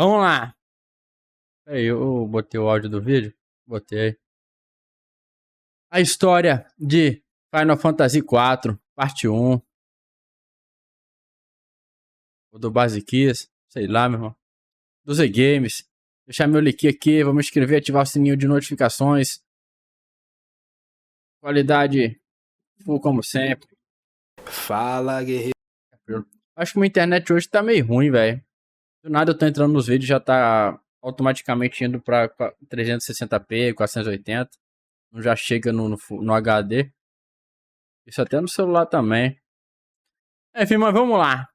Vamos lá. Peraí, eu botei o áudio do vídeo? Botei. A história de Final Fantasy IV, parte 1. Ou do Basiquis, sei lá, meu irmão. Do Z Games. Deixar meu link aqui, vamos inscrever, ativar o sininho de notificações. Qualidade full como sempre. Fala, guerreiro. Acho que minha internet hoje tá meio ruim, velho. Do nada eu tô entrando nos vídeos, já tá automaticamente indo pra 360p, 480. Não já chega no HD. Isso até no celular também. Enfim, mas vamos lá.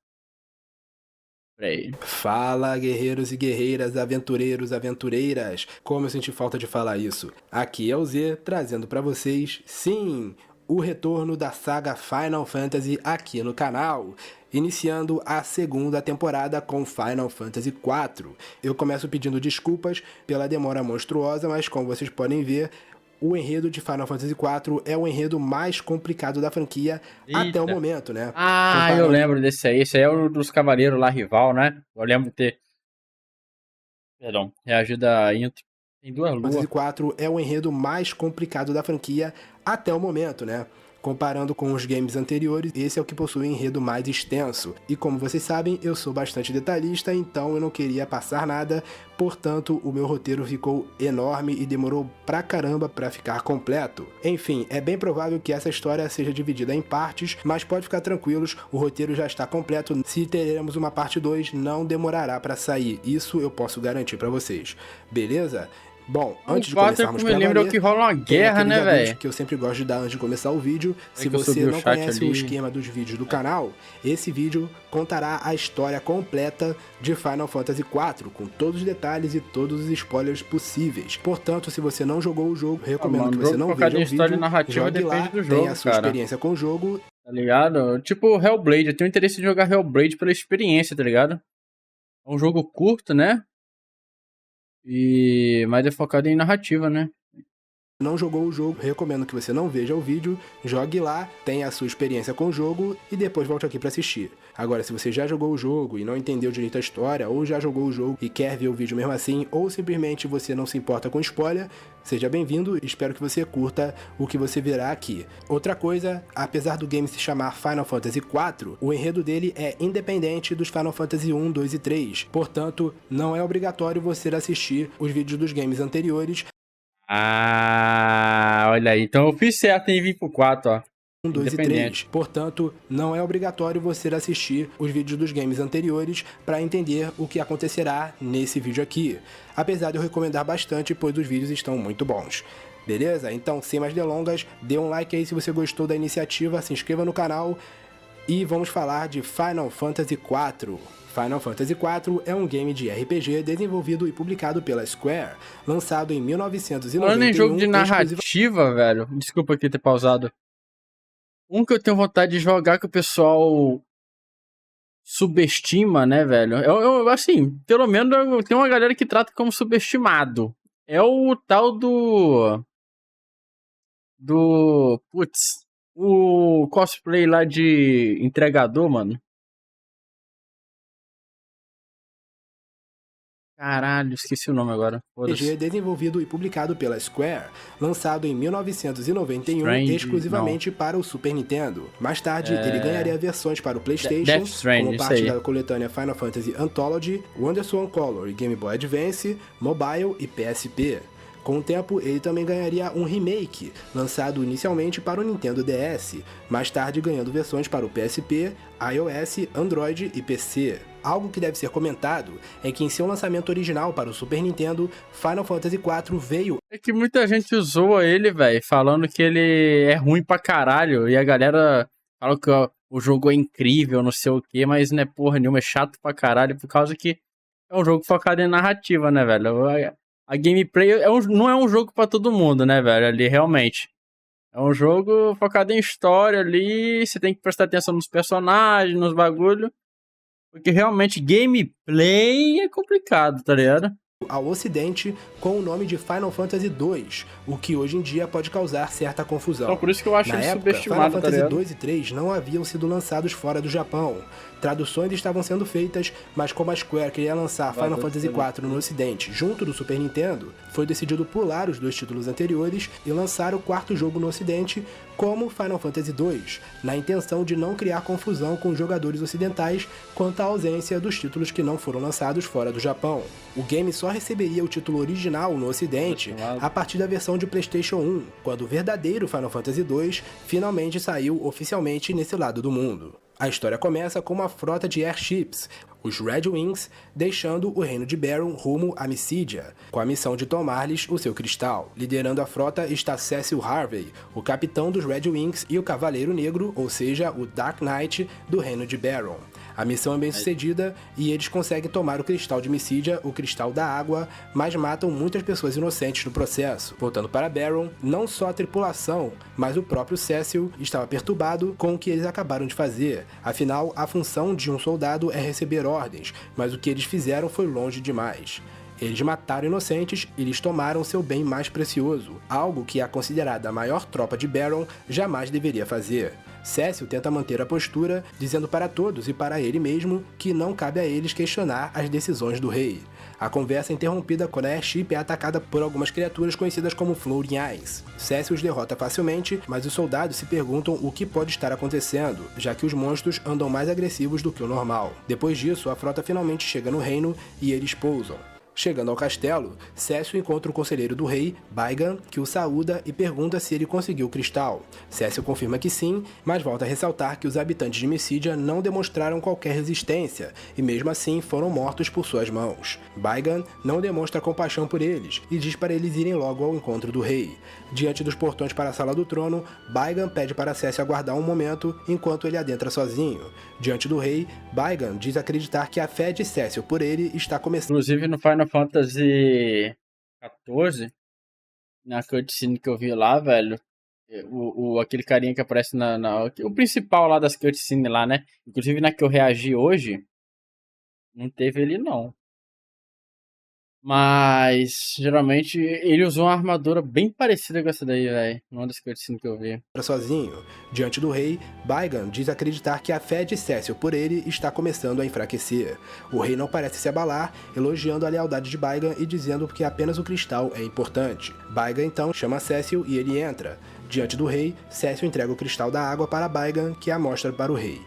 Peraí. Fala, guerreiros e guerreiras, aventureiros, aventureiras. Como eu senti falta de falar isso. Aqui é o Z, trazendo pra vocês, sim, o retorno da saga Final Fantasy aqui no canal. Iniciando a segunda temporada com Final Fantasy IV. Eu começo pedindo desculpas pela demora monstruosa, mas como vocês podem ver, o enredo de Final Fantasy IV é o enredo mais complicado da franquia até o momento, né? Eu lembro desse aí. Esse aí é o dos Cavaleiros lá, rival, né? Eu lembro de ter... Perdão. Reagido a intro. Tem duas luas. Fantasy IV é o enredo mais complicado da franquia até o momento, né? Comparando com os games anteriores, esse é o que possui um enredo mais extenso. E como vocês sabem, eu sou bastante detalhista, então eu não queria passar nada, portanto o meu roteiro ficou enorme e demorou pra caramba pra ficar completo. Enfim, é bem provável que essa história seja dividida em partes, mas pode ficar tranquilos, o roteiro já está completo. Se teremos uma parte 2, não demorará pra sair, isso eu posso garantir pra vocês. Beleza? Bom, antes de começarmos pra valer, que rola uma guerra, né, velho? Que eu sempre gosto de dar antes de começar o vídeo. Se você não conhece o esquema dos vídeos do canal, esse vídeo contará a história completa de Final Fantasy IV, com todos os detalhes e todos os spoilers possíveis. Portanto, se você não jogou o jogo, recomendo que você não veja o vídeo, jogue lá, tenha a sua experiência com o jogo. Tá ligado? Tipo Hellblade, eu tenho interesse em jogar Hellblade pela experiência, tá ligado? É um jogo curto, né? Mas é focado em narrativa, né? Não jogou o jogo, recomendo que você não veja o vídeo, jogue lá, tenha a sua experiência com o jogo e depois volte aqui para assistir. Agora, se você já jogou o jogo e não entendeu direito a história, ou já jogou o jogo e quer ver o vídeo mesmo assim, ou simplesmente você não se importa com spoiler, seja bem-vindo, espero que você curta o que você verá aqui. Outra coisa, apesar do game se chamar Final Fantasy IV, o enredo dele é independente dos Final Fantasy 1, 2 e 3, portanto, não é obrigatório você assistir os vídeos dos games anteriores. Olha aí. Então eu fiz certo em vir pro 4, ó. 1, 2 e 3. Portanto, não é obrigatório você assistir os vídeos dos games anteriores para entender o que acontecerá nesse vídeo aqui. Apesar de eu recomendar bastante, pois os vídeos estão muito bons. Beleza? Então, sem mais delongas, dê um like aí se você gostou da iniciativa, se inscreva no canal e vamos falar de Final Fantasy IV. Final Fantasy IV é um game de RPG desenvolvido e publicado pela Square, lançado em 1991. Falando em jogo de narrativa, velho, desculpa aqui ter pausado. Um que eu tenho vontade de jogar que o pessoal subestima, né, velho? Assim, pelo menos tem uma galera que trata como subestimado. É o tal putz, o cosplay lá de entregador, mano. Caralho, esqueci o nome agora. RPG desenvolvido e publicado pela Square, lançado em 1991 exclusivamente para o Super Nintendo. Mais tarde, ele ganharia versões para o PlayStation, como parte da coletânea Final Fantasy Anthology, WonderSwan Color e Game Boy Advance, Mobile e PSP. Com o tempo, ele também ganharia um remake, lançado inicialmente para o Nintendo DS, mais tarde ganhando versões para o PSP, iOS, Android e PC. Algo que deve ser comentado é que em seu lançamento original para o Super Nintendo, Final Fantasy IV veio... É que muita gente zoa ele, velho, falando que ele é ruim pra caralho, e a galera fala que o jogo é incrível, não sei o que, mas não é porra nenhuma, é chato pra caralho, por causa que é um jogo focado em narrativa, né, velho? A gameplay não é um jogo pra todo mundo, né, velho, ali, realmente. É um jogo focado em história ali, você tem que prestar atenção nos personagens, nos bagulho. Porque realmente gameplay é complicado, tá ligado? Ao ocidente com o nome de Final Fantasy II, o que hoje em dia pode causar certa confusão. Então por isso que eu acho ele subestimado, Final Fantasy II e 3 não haviam sido lançados fora do Japão. Traduções estavam sendo feitas, mas como a Square queria lançar Final Fantasy IV no ocidente junto do Super Nintendo, foi decidido pular os 2 títulos anteriores e lançar o 4º jogo no ocidente como Final Fantasy II, na intenção de não criar confusão com os jogadores ocidentais quanto à ausência dos títulos que não foram lançados fora do Japão. O game só receberia o título original no ocidente a partir da versão de PlayStation 1, quando o verdadeiro Final Fantasy II finalmente saiu oficialmente nesse lado do mundo. A história começa com uma frota de airships, os Red Wings, deixando o reino de Baron rumo a Mysidia, com a missão de tomar-lhes o seu cristal. Liderando a frota está Cecil Harvey, o capitão dos Red Wings e o Cavaleiro Negro, ou seja, o Dark Knight do reino de Baron. A missão é bem sucedida e eles conseguem tomar o cristal de Mysidia, o cristal da água, mas matam muitas pessoas inocentes no processo. Voltando para Baron, não só a tripulação, mas o próprio Cecil estava perturbado com o que eles acabaram de fazer. Afinal, a função de um soldado é receber ordens, mas o que eles fizeram foi longe demais. Eles mataram inocentes e lhes tomaram seu bem mais precioso, algo que a considerada maior tropa de Baron jamais deveria fazer. Cecil tenta manter a postura, dizendo para todos e para ele mesmo que não cabe a eles questionar as decisões do rei. A conversa é interrompida quando a airship é atacada por algumas criaturas conhecidas como Floating Eyes. Cecil os derrota facilmente, mas os soldados se perguntam o que pode estar acontecendo, já que os monstros andam mais agressivos do que o normal. Depois disso, a frota finalmente chega no reino e eles pousam. Chegando ao castelo, Cecil encontra o conselheiro do rei, Baigan, que o saúda e pergunta se ele conseguiu o cristal. Cecil confirma que sim, mas volta a ressaltar que os habitantes de Mysidia não demonstraram qualquer resistência e mesmo assim foram mortos por suas mãos. Baigan não demonstra compaixão por eles e diz para eles irem logo ao encontro do rei. Diante dos portões para a sala do trono, Baigan pede para Cecil aguardar um momento enquanto ele adentra sozinho. Diante do rei, Baigan diz acreditar que a fé de Cecil por ele está começando. Inclusive no Final Fantasy XIV, na cutscene que eu vi lá, velho, aquele carinha que aparece o principal lá das cutscenes lá, né? Inclusive na que eu reagi hoje, não teve ele não. Mas, geralmente, ele usou uma armadura bem parecida com essa daí, velho. Numa das cutscenes que eu vi. Sozinho. Diante do rei, Baigan diz acreditar que a fé de Cecil por ele está começando a enfraquecer. O rei não parece se abalar, elogiando a lealdade de Baigan e dizendo que apenas o cristal é importante. Baigan então chama Cecil e ele entra. Diante do rei, Cecil entrega o cristal da água para Baigan, que a mostra para o rei.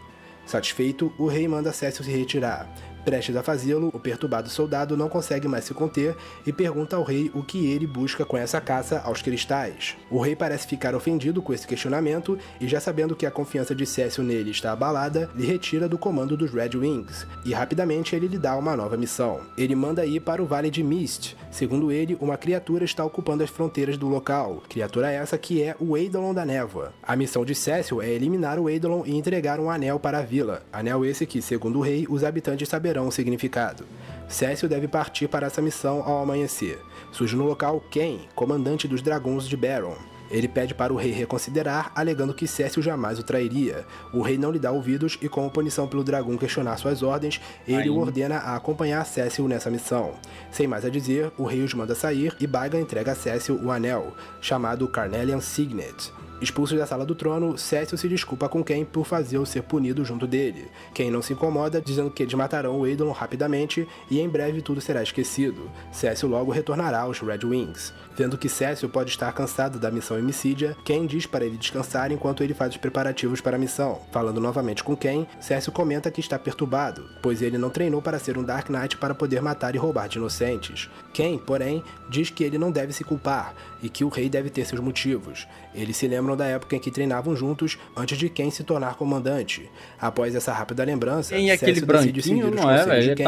Satisfeito, o rei manda Cecil se retirar. Prestes a fazê-lo, o perturbado soldado não consegue mais se conter e pergunta ao rei o que ele busca com essa caça aos cristais. O rei parece ficar ofendido com esse questionamento e, já sabendo que a confiança de Cecil nele está abalada, lhe retira do comando dos Red Wings e rapidamente ele lhe dá uma nova missão. Ele manda ir para o Vale de Mist. Segundo ele, uma criatura está ocupando as fronteiras do local. Criatura essa que é o Eidolon da Névoa. A missão de Cecil é eliminar o Eidolon e entregar um anel para a vila. Anel esse que, segundo o rei, os habitantes saberão o significado. Cecil deve partir para essa missão ao amanhecer. Surge no local Ken, comandante dos dragões de Baron. Ele pede para o rei reconsiderar, alegando que Cecil jamais o trairia. O rei não lhe dá ouvidos e, como punição pelo dragão questionar suas ordens, ele o ordena a acompanhar Cecil nessa missão. Sem mais a dizer, o rei os manda sair e Baigan entrega a Cecil o anel, chamado Carnelian Signet. Expulsos da sala do trono, Cecil se desculpa com Ken por fazê-lo ser punido junto dele. Ken não se incomoda, dizendo que eles matarão o Eidolon rapidamente e em breve tudo será esquecido. Cecil logo retornará aos Red Wings. Vendo que Cecil pode estar cansado da missão em Mysidia, Ken diz para ele descansar enquanto ele faz os preparativos para a missão. Falando novamente com Ken, Cecil comenta que está perturbado, pois ele não treinou para ser um Dark Knight para poder matar e roubar de inocentes. Ken, porém, diz que ele não deve se culpar e que o rei deve ter seus motivos. Eles se lembram da época em que treinavam juntos antes de Ken se tornar comandante. Após essa rápida lembrança, Cecil decide seguir os conselhos de Ken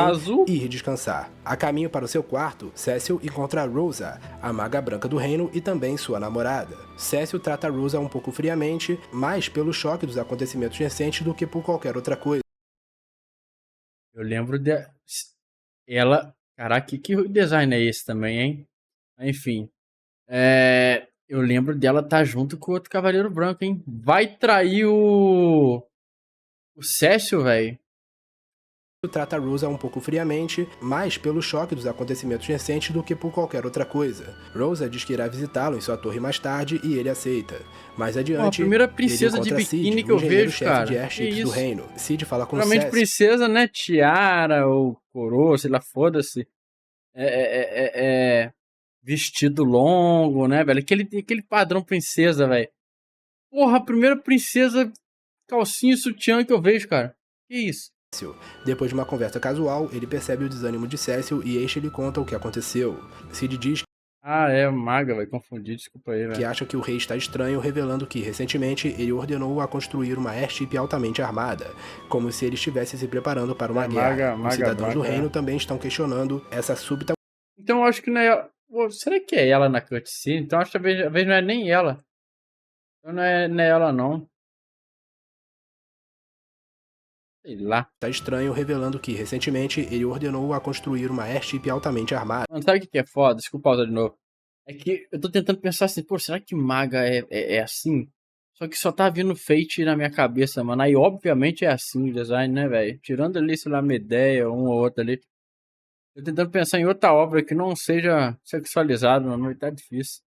e ir descansar. A caminho para o seu quarto, Cecil encontra Rosa, a maga branca do reino e também sua namorada. Cecil trata Rosa um pouco friamente, mais pelo choque dos acontecimentos recentes do que por qualquer outra coisa. Eu lembro de ela... Caraca, que design é esse também, hein? Enfim. Eu lembro dela estar junto com o outro Cavaleiro Branco, hein? Vai trair o Cecil, velho. trata Rosa um pouco friamente, mais pelo choque dos acontecimentos recentes do que por qualquer outra coisa. Rosa diz que irá visitá-lo em sua torre mais tarde e ele aceita. Mais adiante, a primeira princesa de biquíni Cid, que eu vejo, cara. de airships do reino. Cid fala com Realmente Cécio. princesa, né? Tiara ou coroa, sei lá, foda-se. Vestido longo, né, velho? Aquele padrão princesa, velho. Porra, a primeira princesa calcinha e sutiã que eu vejo, cara. Que isso? Depois de uma conversa casual, ele percebe o desânimo de Cécio e este lhe conta o que aconteceu. Cid diz maga, vai confundir, desculpa aí, velho. Que acha que o rei está estranho, revelando que, recentemente, ele ordenou a construir uma airship altamente armada, como se ele estivesse se preparando para uma guerra. Os cidadãos do reino também estão questionando essa súbita... Então eu acho que não é ela... Pô, será que é ela na cutscene? Então acho que talvez não é nem ela. Então não é ela, não. Sei lá. Tá estranho, revelando que, recentemente, ele ordenou a construir uma airship altamente armada. Mano, sabe o que é foda? Desculpa pausar de novo. É que eu tô tentando pensar assim, pô, será que maga é assim? Só que só tá vindo Fate na minha cabeça, mano. Aí, obviamente, é assim o design, né, velho? Tirando ali, sei lá, Medea, um ou outro ali. Tô tentando pensar em outra obra que não seja sexualizada, mano. Tá difícil.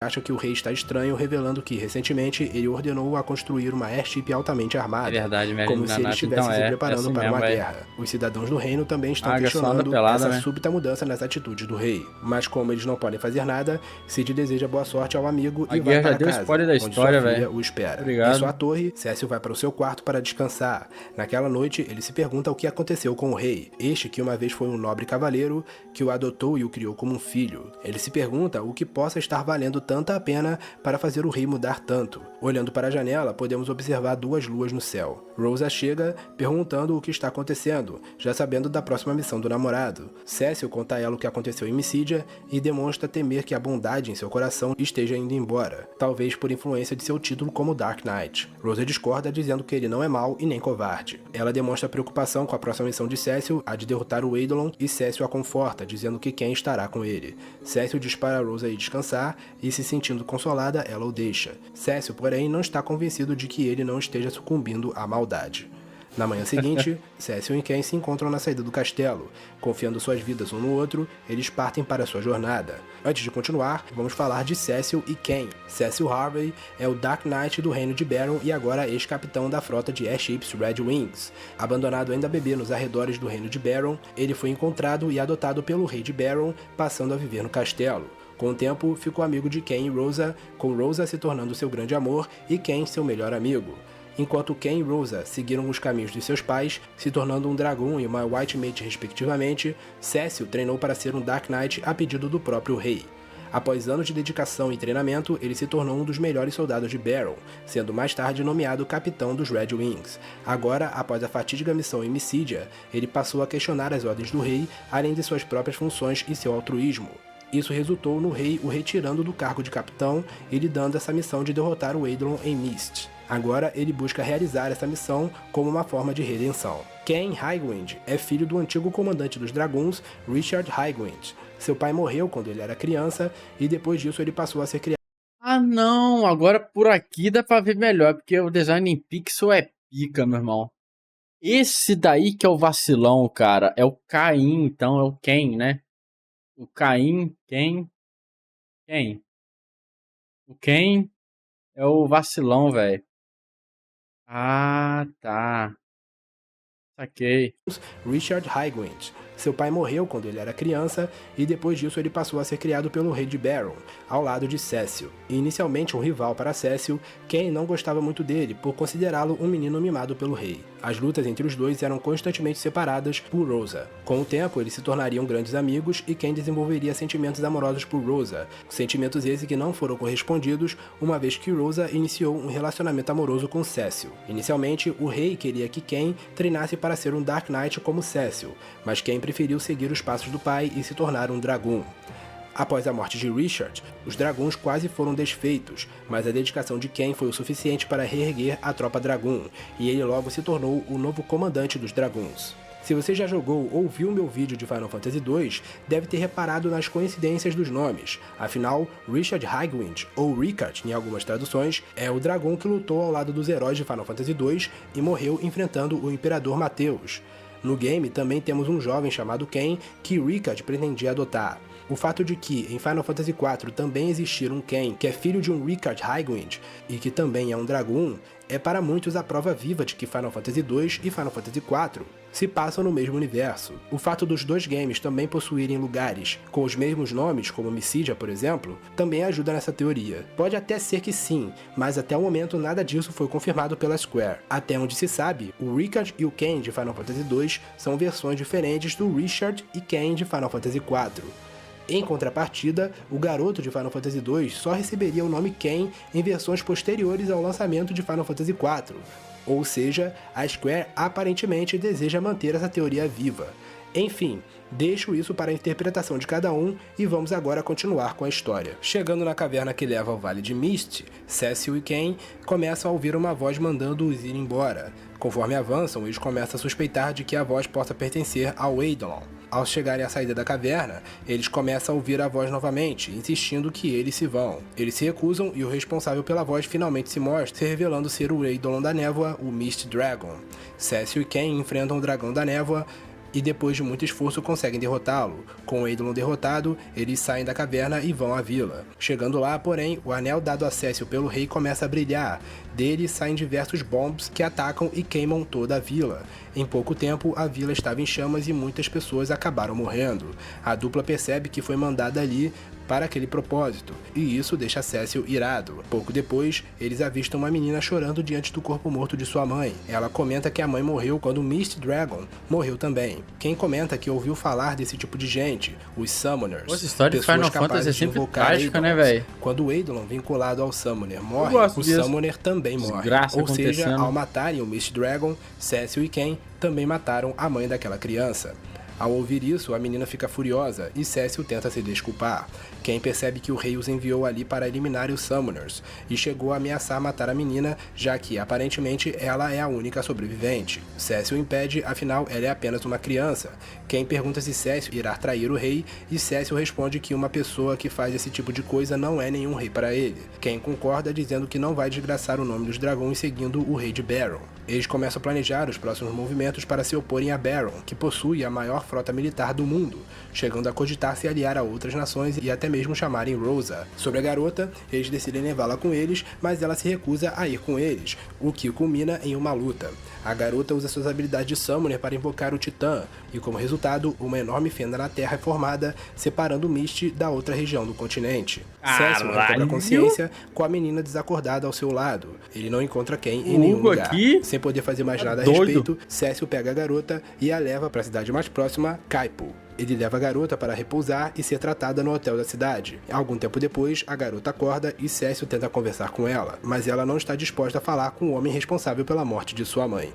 Acha que o rei está estranho, revelando que, recentemente, ele ordenou a construir uma airship altamente armada. É verdade, como se ele estivesse se preparando assim para uma guerra. Os cidadãos do reino também estão questionando essa súbita mudança nas atitudes do rei. Mas como eles não podem fazer nada, Cid deseja boa sorte ao amigo e vai para casa, da história, onde sua filha o espera. Obrigado. Em sua torre, Cécio vai para o seu quarto para descansar. Naquela noite, ele se pergunta o que aconteceu com o rei. Este que uma vez foi um nobre cavaleiro, que o adotou e o criou como um filho. Ele se pergunta o que possa estar valendo tanta a pena para fazer o rei mudar tanto. Olhando para a janela, podemos observar 2 luas no céu. Rosa chega, perguntando o que está acontecendo, já sabendo da próxima missão do namorado. Cécio conta a ela o que aconteceu em Missídia e demonstra temer que a bondade em seu coração esteja indo embora, talvez por influência de seu título como Dark Knight. Rosa discorda, dizendo que ele não é mau e nem covarde. Ela demonstra preocupação com a próxima missão de Cécio, a de derrotar o Eidolon, e Cécio a conforta, dizendo que Ken estará com ele. Cécio diz para Rosa ir descansar e, se sentindo consolada, ela o deixa. Cécio, porém, não está convencido de que ele não esteja sucumbindo à maldade. Na manhã seguinte, Cécio e Ken se encontram na saída do castelo. Confiando suas vidas um no outro, eles partem para sua jornada. Antes de continuar, vamos falar de Cécio e Ken. Cécio Harvey é o Dark Knight do reino de Baron e agora ex-capitão da frota de airships Red Wings. Abandonado ainda bebê nos arredores do reino de Baron, ele foi encontrado e adotado pelo rei de Baron, passando a viver no castelo. Com o tempo, ficou amigo de Ken e Rosa, com Rosa se tornando seu grande amor e Ken seu melhor amigo. Enquanto Ken e Rosa seguiram os caminhos de seus pais, se tornando um Dragoon e uma White Mage respectivamente, Cécio treinou para ser um Dark Knight a pedido do próprio rei. Após anos de dedicação e treinamento, ele se tornou um dos melhores soldados de Baron, sendo mais tarde nomeado capitão dos Red Wings. Agora, após a fatídica missão em Missídia, ele passou a questionar as ordens do rei, além de suas próprias funções e seu altruísmo. Isso resultou no rei o retirando do cargo de capitão e lhe dando essa missão de derrotar o Eidolon em Mist. Agora ele busca realizar essa missão como uma forma de redenção. Ken Highwind é filho do antigo comandante dos Dragoons, Richard Highwind. Seu pai morreu quando ele era criança e depois disso ele passou a ser criado. Ah não, agora por aqui dá pra ver melhor, porque o design em pixel é pica, meu irmão. Esse daí que é o vacilão, cara, é o Caim, então é o Ken, né? O Caim, Ken. O Ken é o vacilão, velho. Ah, tá. Saquei. Richard Highwind. Seu pai morreu quando ele era criança e depois disso ele passou a ser criado pelo rei de Baron, ao lado de Cécio. Inicialmente um rival para Cécio, Ken não gostava muito dele por considerá-lo um menino mimado pelo rei. As lutas entre os dois eram constantemente separadas por Rosa. Com o tempo, eles se tornariam grandes amigos e Ken desenvolveria sentimentos amorosos por Rosa. Sentimentos esses que não foram correspondidos, uma vez que Rosa iniciou um relacionamento amoroso com Cécio. Inicialmente, o rei queria que Ken treinasse para ser um Dark Knight como Cécio, mas Ken preferiu seguir os passos do pai e se tornar um Dragoon. Após a morte de Richard, os Dragoons quase foram desfeitos, mas a dedicação de Ken foi o suficiente para reerguer a tropa Dragoon, e ele logo se tornou o novo comandante dos Dragoons. Se você já jogou ou viu meu vídeo de Final Fantasy II, deve ter reparado nas coincidências dos nomes. Afinal, Richard Highwind, ou Ricard em algumas traduções, é o dragão que lutou ao lado dos heróis de Final Fantasy II e morreu enfrentando o Imperador Mateus. No game também temos um jovem chamado Ken que Rikard pretendia adotar. O fato de que, em Final Fantasy IV, também existir um Ken que é filho de um Rikard Highwind e que também é um Dragoon, é para muitos a prova viva de que Final Fantasy II e Final Fantasy IV se passam no mesmo universo. O fato dos dois games também possuírem lugares com os mesmos nomes, como Mysidia, por exemplo, também ajuda nessa teoria. Pode até ser que sim, mas até o momento nada disso foi confirmado pela Square. Até onde se sabe, o Rikard e o Ken de Final Fantasy II são versões diferentes do Richard e Ken de Final Fantasy IV. Em contrapartida, o garoto de Final Fantasy II só receberia o nome Ken em versões posteriores ao lançamento de Final Fantasy IV, ou seja, a Square aparentemente deseja manter essa teoria viva. Enfim, deixo isso para a interpretação de cada um e vamos agora continuar com a história. Chegando na caverna que leva ao Vale de Mist, Cecil e Ken começam a ouvir uma voz mandando-os ir embora. Conforme avançam, eles começam a suspeitar de que a voz possa pertencer ao Eidolon. Ao chegarem à saída da caverna, eles começam a ouvir a voz novamente, insistindo que eles se vão. Eles se recusam e o responsável pela voz finalmente se mostra, se revelando ser o Eidolon da Névoa, o Mist Dragon. Cecil e Ken enfrentam o Dragão da Névoa e depois de muito esforço conseguem derrotá-lo. Com o Eidolon derrotado, eles saem da caverna e vão à vila. Chegando lá, porém, o anel dado a Cecil pelo rei começa a brilhar. Dele saem diversos bombs que atacam e queimam toda a vila. Em pouco tempo, a vila estava em chamas e muitas pessoas acabaram morrendo. A dupla percebe que foi mandada ali para aquele propósito, e isso deixa Cecil irado. Pouco depois, eles avistam uma menina chorando diante do corpo morto de sua mãe. Ela comenta que a mãe morreu quando o Mist Dragon morreu também. Quem comenta que ouviu falar desse tipo de gente, os Summoners. Essa história de Final Fantasy é sempre trágica, né, velho? Quando o Eidolon vinculado ao Summoner morre, o Summoner também morre. Ou seja, ao matarem o Mist Dragon, Cecil e Ken também mataram a mãe daquela criança. Ao ouvir isso, a menina fica furiosa e Cecil tenta se desculpar. Ken percebe que o rei os enviou ali para eliminar os Summoners e chegou a ameaçar matar a menina, já que aparentemente ela é a única sobrevivente. Cecil impede, afinal ela é apenas uma criança. Ken pergunta se Cecil irá trair o rei e Cecil responde que uma pessoa que faz esse tipo de coisa não é nenhum rei para ele. Ken concorda dizendo que não vai desgraçar o nome dos dragões seguindo o rei de Baron. Eles começam a planejar os próximos movimentos para se oporem a Baron, que possui a maior frota militar do mundo, chegando a cogitar se aliar a outras nações e até mesmo chamarem Rosa. Sobre a garota, eles decidem levá-la com eles, mas ela se recusa a ir com eles, o que culmina em uma luta. A garota usa suas habilidades de Summoner para invocar o Titã, e como resultado, uma enorme fenda na Terra é formada, separando o Mist da outra região do continente. Cecil recobra a consciência com a menina desacordada ao seu lado. Ele não encontra Ken em nenhum lugar. Sem poder fazer mais nada a respeito, Cecil pega a garota e a leva para a cidade mais próxima, Kaipo. Ele leva a garota para repousar e ser tratada no hotel da cidade. Algum tempo depois, a garota acorda e Cecil tenta conversar com ela, mas ela não está disposta a falar com o homem responsável pela morte de sua mãe.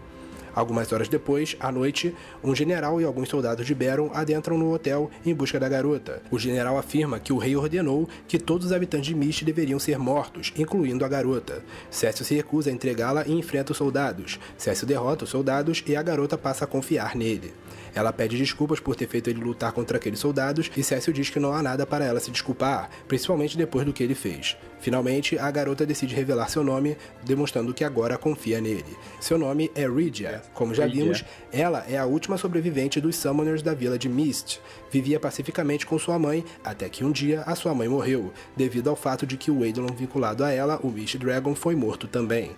Algumas horas depois, à noite, um general e alguns soldados de Baron adentram no hotel em busca da garota. O general afirma que o rei ordenou que todos os habitantes de Mist deveriam ser mortos, incluindo a garota. Cecil se recusa a entregá-la e enfrenta os soldados. Cecil derrota os soldados e a garota passa a confiar nele. Ela pede desculpas por ter feito ele lutar contra aqueles soldados e Cecil diz que não há nada para ela se desculpar, principalmente depois do que ele fez. Finalmente, a garota decide revelar seu nome, demonstrando que agora confia nele. Seu nome é Rydia. Como já vimos, ela é a última sobrevivente dos Summoners da vila de Mist. Vivia pacificamente com sua mãe, até que um dia a sua mãe morreu, devido ao fato de que o Eidolon vinculado a ela, o Mist Dragon, foi morto também.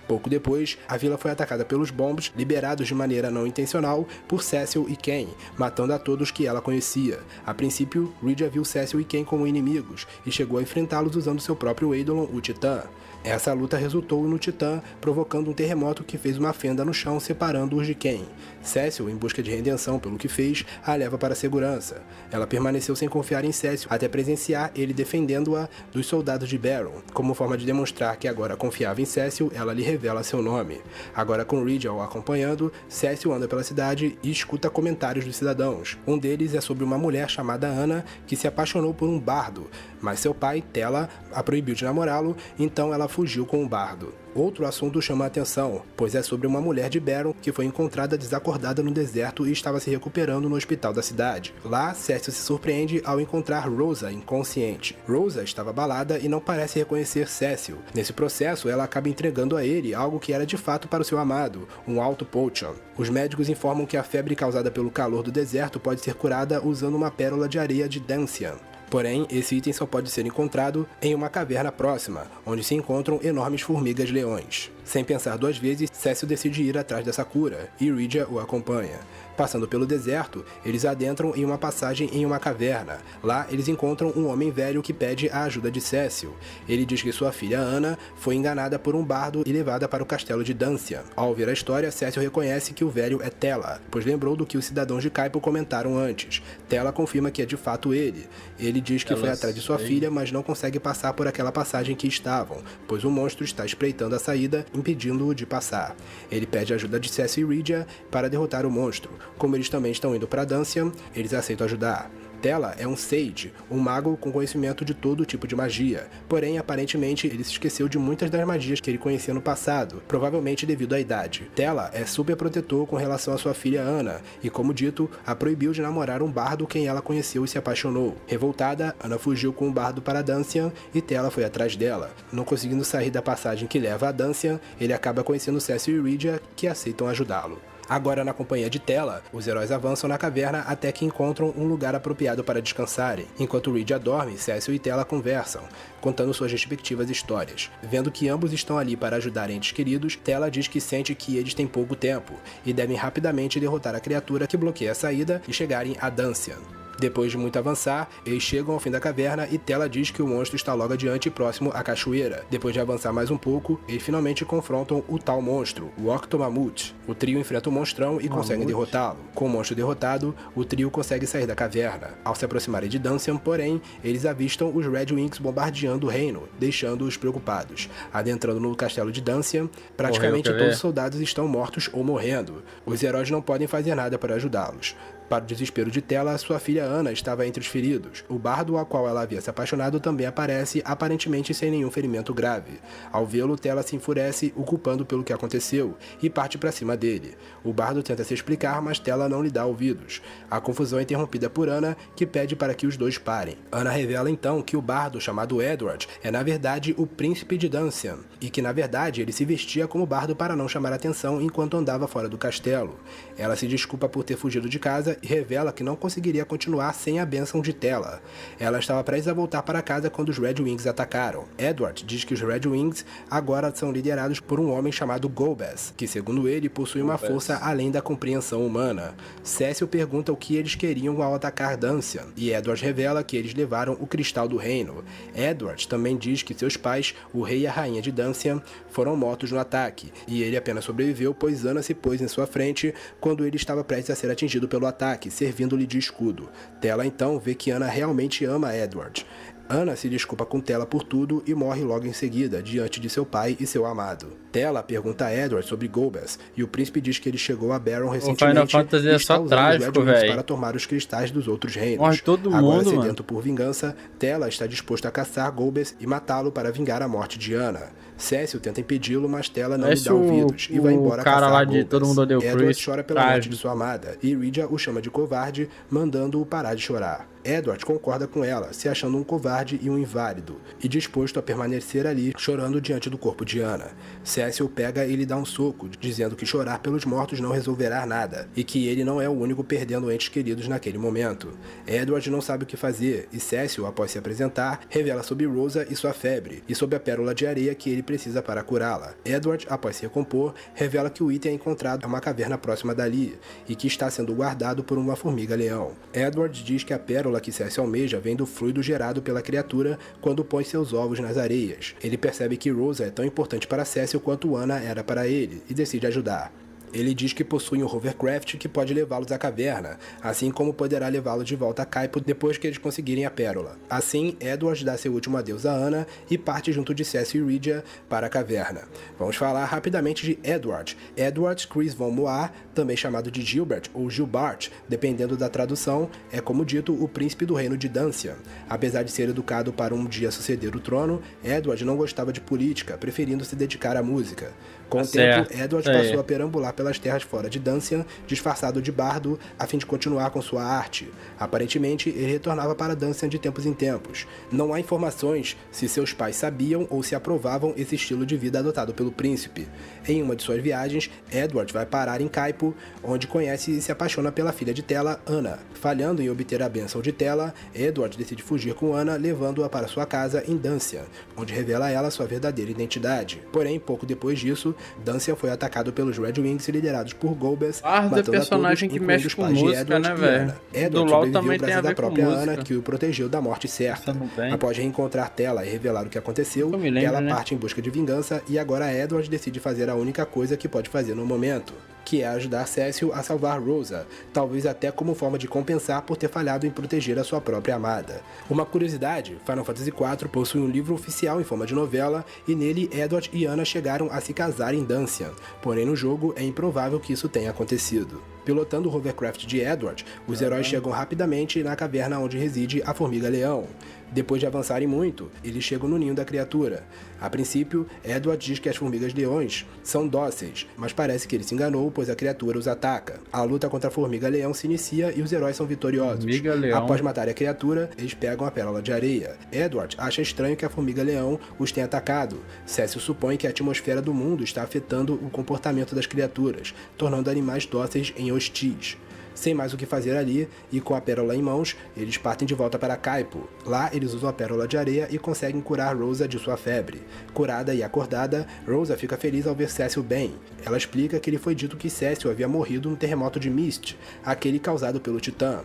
Pouco depois, a vila foi atacada pelos bombs, liberados de maneira não intencional por Cecil e Ken, matando a todos que ela conhecia. A princípio, Rydia viu Cecil e Ken como inimigos e chegou a enfrentá-los usando seu próprio Eidolon, o Titã. Essa luta resultou no Titã, provocando um terremoto que fez uma fenda no chão separando-os de Ken. Cecil, em busca de redenção pelo que fez, a leva para a segurança. Ela permaneceu sem confiar em Cecil até presenciar ele defendendo-a dos soldados de Baron. Como forma de demonstrar que agora confiava em Cecil, ela lhe revela seu nome. Agora com Rydia o acompanhando, Cecil anda pela cidade e escuta comentários dos cidadãos. Um deles é sobre uma mulher chamada Ana que se apaixonou por um bardo, mas seu pai, Tela, a proibiu de namorá-lo, então ela fugiu com o bardo. Outro assunto chama a atenção, pois é sobre uma mulher de Baron que foi encontrada desacordada no deserto e estava se recuperando no hospital da cidade. Lá, Cécio se surpreende ao encontrar Rosa inconsciente. Rosa estava abalada e não parece reconhecer Cécio. Nesse processo, ela acaba entregando a ele algo que era de fato para o seu amado, um Alto Potion. Os médicos informam que a febre causada pelo calor do deserto pode ser curada usando uma pérola de areia de Dancian. Porém, esse item só pode ser encontrado em uma caverna próxima, onde se encontram enormes formigas-leões. Sem pensar duas vezes, Cécio decide ir atrás dessa cura, e Rydia o acompanha. Passando pelo deserto, eles adentram em uma passagem em uma caverna. Lá, eles encontram um homem velho que pede a ajuda de Cécio. Ele diz que sua filha Ana foi enganada por um bardo e levada para o castelo de Dancian. Ao ouvir a história, Cécio reconhece que o velho é Tela, pois lembrou do que os cidadãos de Caipo comentaram antes. Tela confirma que é de fato ele. Ele diz que foi atrás de sua filha, mas não consegue passar por aquela passagem que estavam, pois o monstro está espreitando a saída, impedindo-o de passar. Ele pede a ajuda de Cécio e Rydia para derrotar o monstro. Como eles também estão indo para Dancian, eles aceitam ajudar. Tela é um Sage, um mago com conhecimento de todo tipo de magia, porém aparentemente ele se esqueceu de muitas das magias que ele conhecia no passado, provavelmente devido à idade. Tela é super protetor com relação à sua filha Ana, e como dito, a proibiu de namorar um bardo quem ela conheceu e se apaixonou. Revoltada, Ana fugiu com o bardo para Dancian e Tela foi atrás dela. Não conseguindo sair da passagem que leva a Dancian, ele acaba conhecendo Cécio e Rydia, que aceitam ajudá-lo. Agora, na companhia de Tela, os heróis avançam na caverna até que encontram um lugar apropriado para descansarem. Enquanto Rydia dorme, Cécio e Tela conversam, contando suas respectivas histórias. Vendo que ambos estão ali para ajudar entes queridos, Tela diz que sente que eles têm pouco tempo e devem rapidamente derrotar a criatura que bloqueia a saída e chegarem a Dancian. Depois de muito avançar, eles chegam ao fim da caverna e Tela diz que o monstro está logo adiante próximo à cachoeira. Depois de avançar mais um pouco, eles finalmente confrontam o tal monstro, o Octomamut. O trio enfrenta o monstrão e consegue derrotá-lo. Com o monstro derrotado, o trio consegue sair da caverna. Ao se aproximarem de Dancian, porém, eles avistam os Red Wings bombardeando o reino, deixando-os preocupados. Adentrando no castelo de Dancian, praticamente todos os soldados estão mortos ou morrendo. Os heróis não podem fazer nada para ajudá-los. Para o desespero de Tela, sua filha Ana estava entre os feridos. O bardo ao qual ela havia se apaixonado também aparece, aparentemente sem nenhum ferimento grave. Ao vê-lo, Tela se enfurece, o culpando pelo que aconteceu, e parte para cima dele. O bardo tenta se explicar, mas Tela não lhe dá ouvidos. A confusão é interrompida por Ana, que pede para que os dois parem. Ana revela então que o bardo, chamado Edward, é na verdade o príncipe de Dancian, e que na verdade ele se vestia como bardo para não chamar atenção enquanto andava fora do castelo. Ela se desculpa por ter fugido de casa e revela que não conseguiria continuar sem a bênção de Tela. Ela estava prestes a voltar para casa quando os Red Wings atacaram. Edward diz que os Red Wings agora são liderados por um homem chamado Golbez, que segundo ele possui uma força além da compreensão humana. Cécio pergunta o que eles queriam ao atacar Dancian, e Edward revela que eles levaram o Cristal do Reino. Edward também diz que seus pais, o rei e a rainha de Dancian, foram mortos no ataque, e ele apenas sobreviveu pois Ana se pôs em sua frente quando ele estava prestes a ser atingido pelo ataque, servindo-lhe de escudo. Tela então vê que Ana realmente ama Edward. Ana se desculpa com Tela por tudo e morre logo em seguida, diante de seu pai e seu amado. Tela pergunta a Edward sobre Golbez, e o príncipe diz que ele chegou a Baron recentemente o Final Fantasy é só trágico, velho. Para tomar os cristais dos outros reinos. Morre todo Agora, mundo, sedento por vingança, Tela está disposto a caçar Golbez e matá-lo para vingar a morte de Ana. Cécio tenta impedi-lo, mas Tela não lhe dá ouvidos e vai embora cara lá Golbez. de Todo Mundo Odeia o Edward Chris, chora pela morte de sua amada, e Rydia o chama de covarde, mandando-o parar de chorar. Edward concorda com ela, se achando um covarde e um inválido, e disposto a permanecer ali, chorando diante do corpo de Ana. Cécio pega e lhe dá um soco, dizendo que chorar pelos mortos não resolverá nada, e que ele não é o único perdendo entes queridos naquele momento. Edward não sabe o que fazer, e Cécio, após se apresentar, revela sobre Rosa e sua febre, e sobre a pérola de areia que ele precisa para curá-la. Edward, após se recompor, revela que o item é encontrado em uma caverna próxima dali, e que está sendo guardado por uma formiga-leão. Edward diz que a pérola que Cécio almeja vem do fluido gerado pela criatura quando põe seus ovos nas areias. Ele percebe que Rosa é tão importante para Cécio quanto Ana era para ele, e decide ajudar. Ele diz que possui um hovercraft que pode levá-los à caverna, assim como poderá levá-los de volta a Kaipo depois que eles conseguirem a pérola. Assim, Edward dá seu último adeus a Anna e parte junto de Cécio e Rydia para a caverna. Vamos falar rapidamente de Edward. Edward Chris von Moir, também chamado de Gilbert ou Gilbert, dependendo da tradução, é como dito o príncipe do reino de Dancia. Apesar de ser educado para um dia suceder o trono, Edward não gostava de política, preferindo se dedicar à música. Com o tempo, Edward passou a perambular pelas terras fora de Dancian, disfarçado de bardo, a fim de continuar com sua arte. Aparentemente, ele retornava para Dancian de tempos em tempos. Não há informações se seus pais sabiam ou se aprovavam esse estilo de vida adotado pelo príncipe. Em uma de suas viagens, Edward vai parar em Kaipo, onde conhece e se apaixona pela filha de Tela, Anna. Falhando em obter a bênção de Tela, Edward decide fugir com Anna, levando-a para sua casa em Dancian, onde revela a ela sua verdadeira identidade. Porém, pouco depois disso, Dancian foi atacado pelos Red Wings liderados por Golbez, matando personagem a todos, que mexe com música, né, velho? Edward sobreviveu graças à própria Anna, que o protegeu da morte certa. Após reencontrar Tela e revelar o que aconteceu, ela parte em busca de vingança e agora Edward decide fazer a única coisa que pode fazer no momento, que é ajudar Cécio a salvar Rosa, talvez até como forma de compensar por ter falhado em proteger a sua própria amada. Uma curiosidade, Final Fantasy IV possui um livro oficial em forma de novela, e nele Edward e Anna chegaram a se casar em Dancian, porém no jogo é improvável que isso tenha acontecido. Pilotando o hovercraft de Edward, os heróis chegam rapidamente na caverna onde reside a Formiga-Leão. Depois de avançarem muito, eles chegam no ninho da criatura. A princípio, Edward diz que as formigas-leões são dóceis, mas parece que ele se enganou, pois a criatura os ataca. A luta contra a Formiga-Leão se inicia e os heróis são vitoriosos. Após matar a criatura, eles pegam a pérola de areia. Edward acha estranho que a Formiga-Leão os tenha atacado. Cécio supõe que a atmosfera do mundo está afetando o comportamento das criaturas, tornando animais dóceis em hostis. Sem mais o que fazer ali, e com a pérola em mãos, eles partem de volta para Kaipo. Lá, eles usam a pérola de areia e conseguem curar Rosa de sua febre. Curada e acordada, Rosa fica feliz ao ver Cécio bem. Ela explica que lhe foi dito que Cécio havia morrido no terremoto de Mist, aquele causado pelo Titã.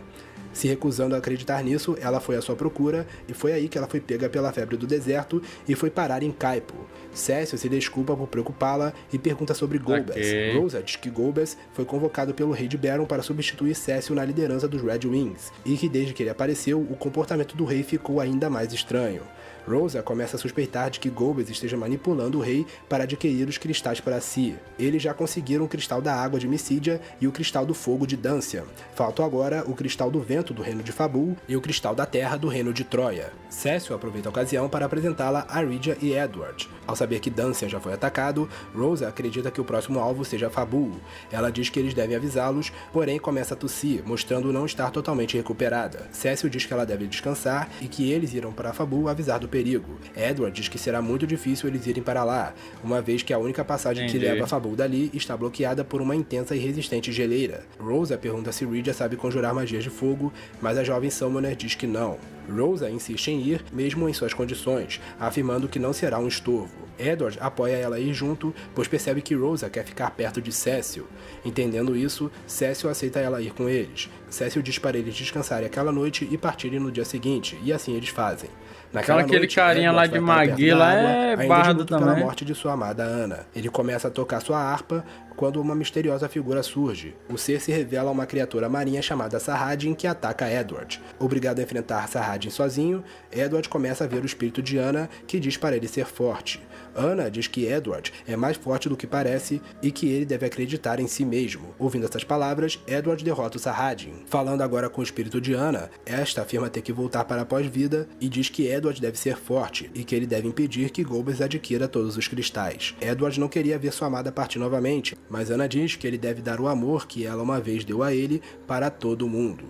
Se recusando a acreditar nisso, ela foi à sua procura, e foi aí que ela foi pega pela febre do deserto e foi parar em Kaipo. Cécio se desculpa por preocupá-la e pergunta sobre Golbez. Rosa diz que Golbez foi convocado pelo rei de Baron para substituir Cécio na liderança dos Red Wings, e que desde que ele apareceu, o comportamento do rei ficou ainda mais estranho. Rosa começa a suspeitar de que Golbez esteja manipulando o rei para adquirir os cristais para si. Eles já conseguiram o cristal da água de Mysidia e o cristal do fogo de Dancian. Faltam agora o cristal do vento do reino de Fabul e o cristal da terra do reino de Troia. Cécio aproveita a ocasião para apresentá-la a Rydia e Edward. Ao saber que Dancian já foi atacado, Rosa acredita que o próximo alvo seja Fabul. Ela diz que eles devem avisá-los, porém começa a tossir, mostrando não estar totalmente recuperada. Cécio diz que ela deve descansar e que eles irão para Fabul avisar do perigo. Edward diz que será muito difícil eles irem para lá, uma vez que a única passagem que leva a Fabul dali está bloqueada por uma intensa e resistente geleira. Rosa pergunta se Rydia sabe conjurar magias de fogo, mas a jovem Summoner diz que não. Rosa insiste em ir, mesmo em suas condições, afirmando que não será um estorvo. Edward apoia ela a ir junto, pois percebe que Rosa quer ficar perto de Cécio. Entendendo isso, Cécio aceita ela ir com eles. Cécio diz para eles descansarem aquela noite e partirem no dia seguinte, e assim eles fazem. Naquela aquele noite, carinha Edward lá de Magui lá é bardo também. Pela morte de sua amada Anna. Ele começa a tocar sua harpa quando uma misteriosa figura surge. O ser se revela uma criatura marinha chamada Saradin que ataca Edward. Obrigado a enfrentar Saradin sozinho, Edward começa a ver o espírito de Anna, que diz para ele ser forte. Anna diz que Edward é mais forte do que parece e que ele deve acreditar em si mesmo. Ouvindo essas palavras, Edward derrota o Saradin. Falando agora com o espírito de Anna, esta afirma ter que voltar para a pós-vida e diz que Edward deve ser forte e que ele deve impedir que Golbez adquira todos os cristais. Edward não queria ver sua amada partir novamente, mas Anna diz que ele deve dar o amor que ela uma vez deu a ele para todo mundo.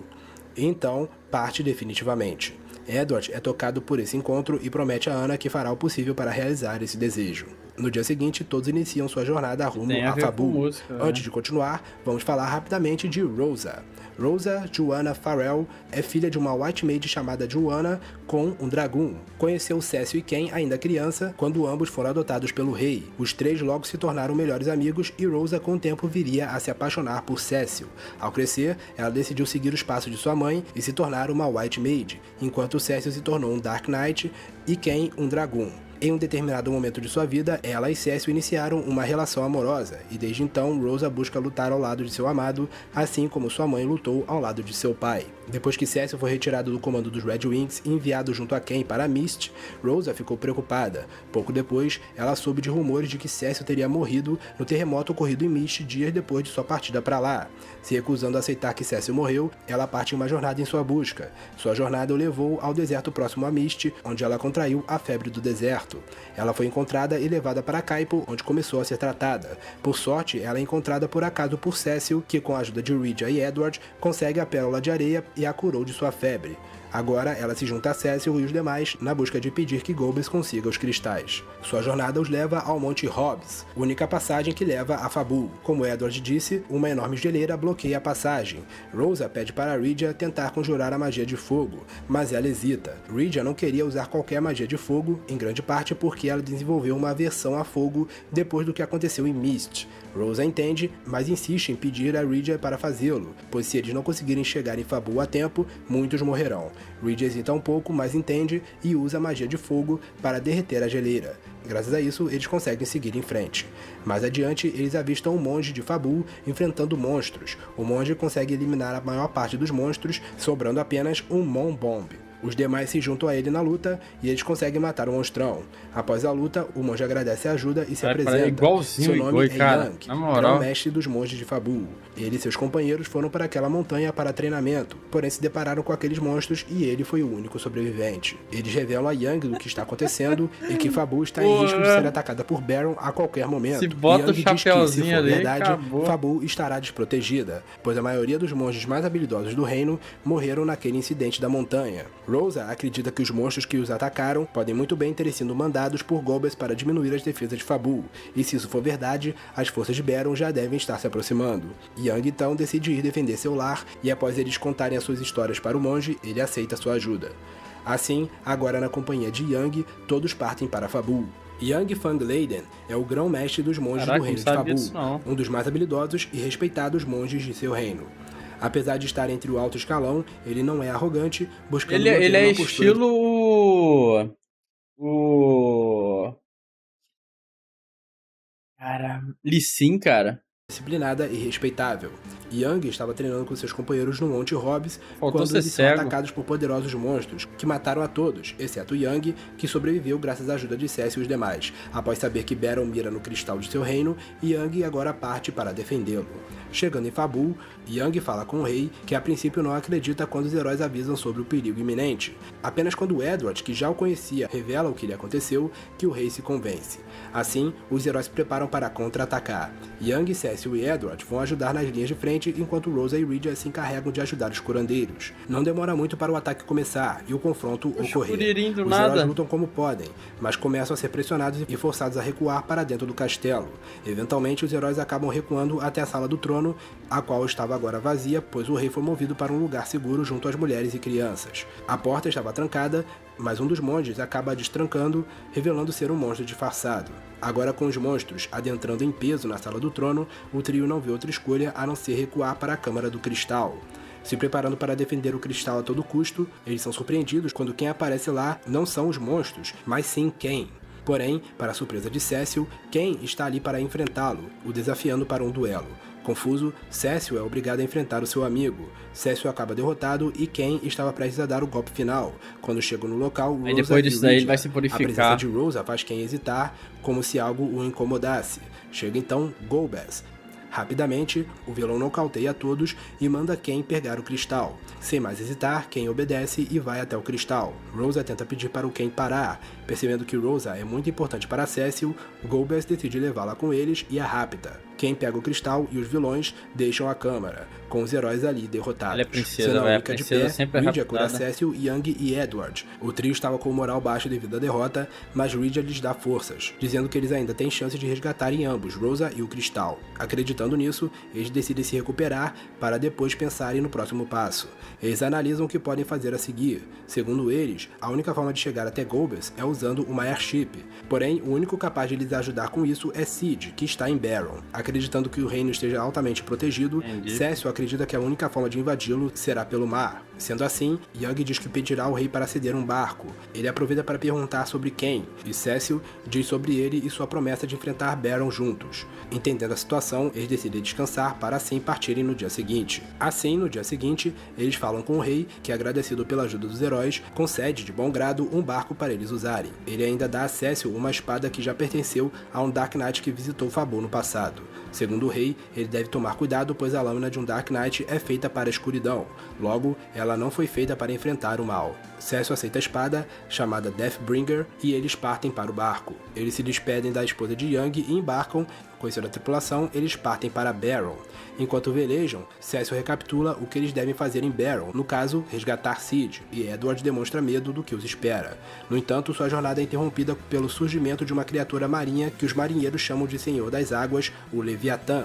Então, parte definitivamente. Edward é tocado por esse encontro e promete a Anna que fará o possível para realizar esse desejo. No dia seguinte, todos iniciam sua jornada rumo a Fabul. Antes de continuar, vamos falar rapidamente de Rosa. Rosa Joanna Farrell é filha de uma White Maid chamada Joanna com um Dragoon. Conheceu Cécio e Ken ainda criança, quando ambos foram adotados pelo rei. Os três logo se tornaram melhores amigos e Rosa com o tempo viria a se apaixonar por Cécio. Ao crescer, ela decidiu seguir os passos de sua mãe e se tornar uma White Maid, enquanto Cécio se tornou um Dark Knight e Ken um Dragoon. Em um determinado momento de sua vida, ela e Cécio iniciaram uma relação amorosa, e desde então Rosa busca lutar ao lado de seu amado, assim como sua mãe lutou ao lado de seu pai. Depois que Cécio foi retirado do comando dos Red Wings e enviado junto a Ken para Mist, Rosa ficou preocupada. Pouco depois, ela soube de rumores de que Cécio teria morrido no terremoto ocorrido em Mist dias depois de sua partida para lá. Se recusando a aceitar que Cécio morreu, ela parte em uma jornada em sua busca. Sua jornada o levou ao deserto próximo a Mist, onde ela contraiu a febre do deserto. Ela foi encontrada e levada para Kaipo, onde começou a ser tratada. Por sorte, ela é encontrada por acaso por Cécio, que com a ajuda de Rydia e Edward, consegue a pérola de areia e a curou de sua febre. Agora, ela se junta a Cécio e os demais na busca de impedir que Golbez consiga os cristais. Sua jornada os leva ao Monte Hobbs, única passagem que leva a Fabul. Como Edward disse, uma enorme geleira bloqueia a passagem. Rosa pede para Rydia tentar conjurar a magia de fogo, mas ela hesita. Rydia não queria usar qualquer magia de fogo, em grande parte porque ela desenvolveu uma aversão a fogo depois do que aconteceu em Mist. Rosa entende, mas insiste em pedir a Rydia para fazê-lo, pois se eles não conseguirem chegar em Fabul a tempo, muitos morrerão. Rydia hesita um pouco, mas entende e usa a magia de fogo para derreter a geleira. Graças a isso, eles conseguem seguir em frente. Mais adiante, eles avistam um monge de Fabul enfrentando monstros. O monge consegue eliminar a maior parte dos monstros, sobrando apenas um Mon Bomb. Os demais se juntam a ele na luta e eles conseguem matar o monstrão. Após a luta, o monge agradece a ajuda e se apresenta. Igualzinho Seu nome Igor, cara. Yang, grão-mestre dos monges de Fabul. Ele e seus companheiros foram para aquela montanha para treinamento, porém se depararam com aqueles monstros e ele foi o único sobrevivente. Eles revelam a Yang do que está acontecendo e que Fabul está em risco de ser atacada por Baron a qualquer momento. Se bota Yang o chapéuzinho diz que, se for ali, verdade, acabou. Fabul estará desprotegida, pois a maioria dos monges mais habilidosos do reino morreram naquele incidente da montanha. Rosa acredita que os monstros que os atacaram podem muito bem ter sido mandados por Golbez para diminuir as defesas de Fabul, e se isso for verdade, as forças de Baron já devem estar se aproximando. Yang então decide ir defender seu lar, e após eles contarem as suas histórias para o monge, ele aceita sua ajuda. Assim, agora na companhia de Yang, todos partem para Fabul. Yang Fangleiden é o grão-mestre dos monges do reino de Fabul, um dos mais habilidosos e respeitados monges de seu reino. Apesar de estar entre o alto escalão, ele não é arrogante, buscando manter ele é uma postura estilo Lee Sin, cara. disciplinada e respeitável. Yang estava treinando com seus companheiros no Monte Hobbs quando eles são cego. atacados por poderosos monstros, que mataram a todos, exceto Yang, que sobreviveu graças à ajuda de Cécio e os demais. Após saber que Baron mira no cristal de seu reino, Yang agora parte para defendê-lo. Chegando em Fabul, Yang fala com o rei, que a princípio não acredita quando os heróis avisam sobre o perigo iminente. Apenas quando Edward, que já o conhecia, revela o que lhe aconteceu, que o rei se convence. Assim, os heróis se preparam para contra-atacar. Yang, Cécio e Edward vão ajudar nas linhas de frente, enquanto Rosa e Rydia se encarregam de ajudar os curandeiros. Não demora muito para o ataque começar e o confronto ocorrer. Os heróis lutam como podem, mas começam a ser pressionados e forçados a recuar para dentro do castelo. Eventualmente, os heróis acabam recuando até a sala do trono, a qual estava agora vazia, pois o rei foi movido para um lugar seguro junto às mulheres e crianças. A porta estava trancada, mas um dos monges acaba destrancando, revelando ser um monstro disfarçado. Agora, com os monstros adentrando em peso na sala do trono, o trio não vê outra escolha a não ser recuar para a Câmara do Cristal. Se preparando para defender o cristal a todo custo, eles são surpreendidos quando quem aparece lá não são os monstros, mas sim Ken. Porém, para a surpresa de Cécio, Ken está ali para enfrentá-lo, o desafiando para um duelo. Confuso, Cécio é obrigado a enfrentar o seu amigo. Cécio acaba derrotado e Ken estava prestes a dar o golpe final. Quando chegam no local, Rosa depois disso daí ele vai se A purificar. presença de Rosa faz Ken hesitar, como se algo o incomodasse. Chega então Golbez. Rapidamente, o vilão nocauteia todos e manda Ken pegar o cristal. Sem mais hesitar, Ken obedece e vai até o cristal. Rosa tenta pedir para o Ken parar. Percebendo que Rosa é muito importante para Cécio, Golbez decide levá-la com eles e a rapta. Ken pega o cristal e os vilões deixam a câmara, com os heróis ali derrotados. Ela é princesa, princesa sempre é Rydia cura raptada. Cécio, Yang e Edward. O trio estava com o moral baixo devido à derrota, mas Rydia lhes dá forças, dizendo que eles ainda têm chance de resgatarem ambos, Rosa e o cristal. Acreditando nisso, eles decidem se recuperar para depois pensarem no próximo passo. Eles analisam o que podem fazer a seguir. Segundo eles, a única forma de chegar até Golbez é usando uma airship. Porém, o único capaz de lhes ajudar com isso é Cid, que está em Baron. Acreditando que o reino esteja altamente protegido, Cécio acredita que a única forma de invadi-lo será pelo mar. Sendo assim, Young diz que pedirá ao rei para ceder um barco. Ele aproveita para perguntar sobre quem, e Cecil diz sobre ele e sua promessa de enfrentar Baron juntos. Entendendo a situação, eles decidem descansar para assim partirem no dia seguinte. Assim, no dia seguinte, eles falam com o rei, que agradecido pela ajuda dos heróis, concede de bom grado um barco para eles usarem. Ele ainda dá a Cecil uma espada que já pertenceu a um Dark Knight que visitou Fabul no passado. Segundo o rei, ele deve tomar cuidado, pois a lâmina de um Dark Knight é feita para a escuridão. Logo, ela não foi feita para enfrentar o mal. Cecil aceita a espada, chamada Deathbringer, e eles partem para o barco. Eles se despedem da esposa de Young e embarcam. Conhecendo a tripulação, eles partem para Baron. Enquanto velejam, Cecil recapitula o que eles devem fazer em Baron, no caso, resgatar Cid, e Edward demonstra medo do que os espera. No entanto, sua jornada é interrompida pelo surgimento de uma criatura marinha que os marinheiros chamam de Senhor das Águas, o Leviatã.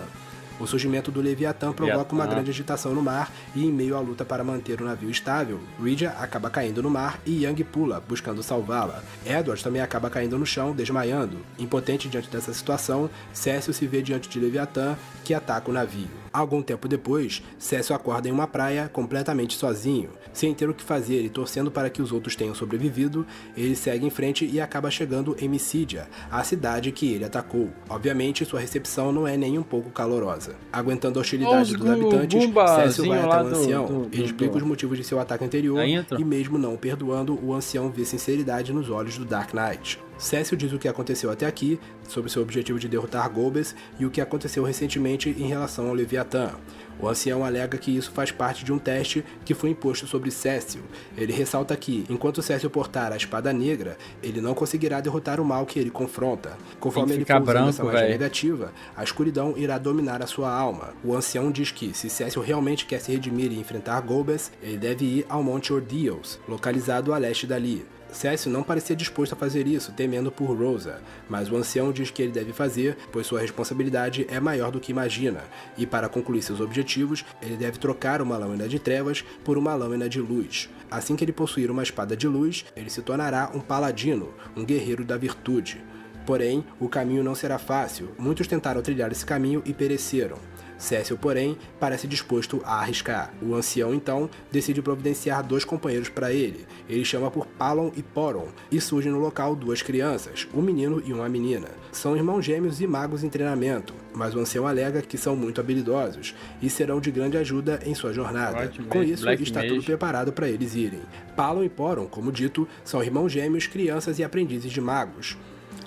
O surgimento do Leviatã provoca uma grande agitação no mar e, em meio à luta para manter o navio estável, Rhydja acaba caindo no mar e Young pula, buscando salvá-la. Edward também acaba caindo no chão, desmaiando. Impotente diante dessa situação, Cecil se vê diante de Leviatã, que ataca o navio. Algum tempo depois, Cecil acorda em uma praia completamente sozinho. Sem ter o que fazer e torcendo para que os outros tenham sobrevivido, ele segue em frente e acaba chegando em Mysidia, a cidade que ele atacou. Obviamente, sua recepção não é nem um pouco calorosa. Aguentando a hostilidade dos habitantes, Cecil vai até o ancião. Ele explica os motivos de seu ataque anterior e mesmo não o perdoando, o ancião vê sinceridade nos olhos do Dark Knight. Cecil diz o que aconteceu até aqui, sobre seu objetivo de derrotar Golbez e o que aconteceu recentemente em relação ao Leviatã. O ancião alega que isso faz parte de um teste que foi imposto sobre Cecil. Ele ressalta que, enquanto Cecil portar a espada negra, ele não conseguirá derrotar o mal que ele confronta. Conforme ele for usando essa magia negativa, a escuridão irá dominar a sua alma. O ancião diz que, se Cecil realmente quer se redimir e enfrentar Golbez, ele deve ir ao Monte Ordeals, localizado a leste dali. Cecil não parecia disposto a fazer isso, temendo por Rosa, mas o ancião diz que ele deve fazer, pois sua responsabilidade é maior do que imagina, e para concluir seus objetivos, ele deve trocar uma lâmina de trevas por uma lâmina de luz. Assim que ele possuir uma espada de luz, ele se tornará um paladino, um guerreiro da virtude. Porém, o caminho não será fácil, muitos tentaram trilhar esse caminho e pereceram. Cecil, porém, parece disposto a arriscar. O ancião, então, decide providenciar 2 companheiros para ele. Ele chama por Palon e Poron, e surgem no local 2 crianças, um menino e uma menina. São irmãos gêmeos e magos em treinamento, mas o ancião alega que são muito habilidosos e serão de grande ajuda em sua jornada. Com isso, está tudo preparado para eles irem. Palon e Poron, como dito, são irmãos gêmeos, crianças e aprendizes de magos.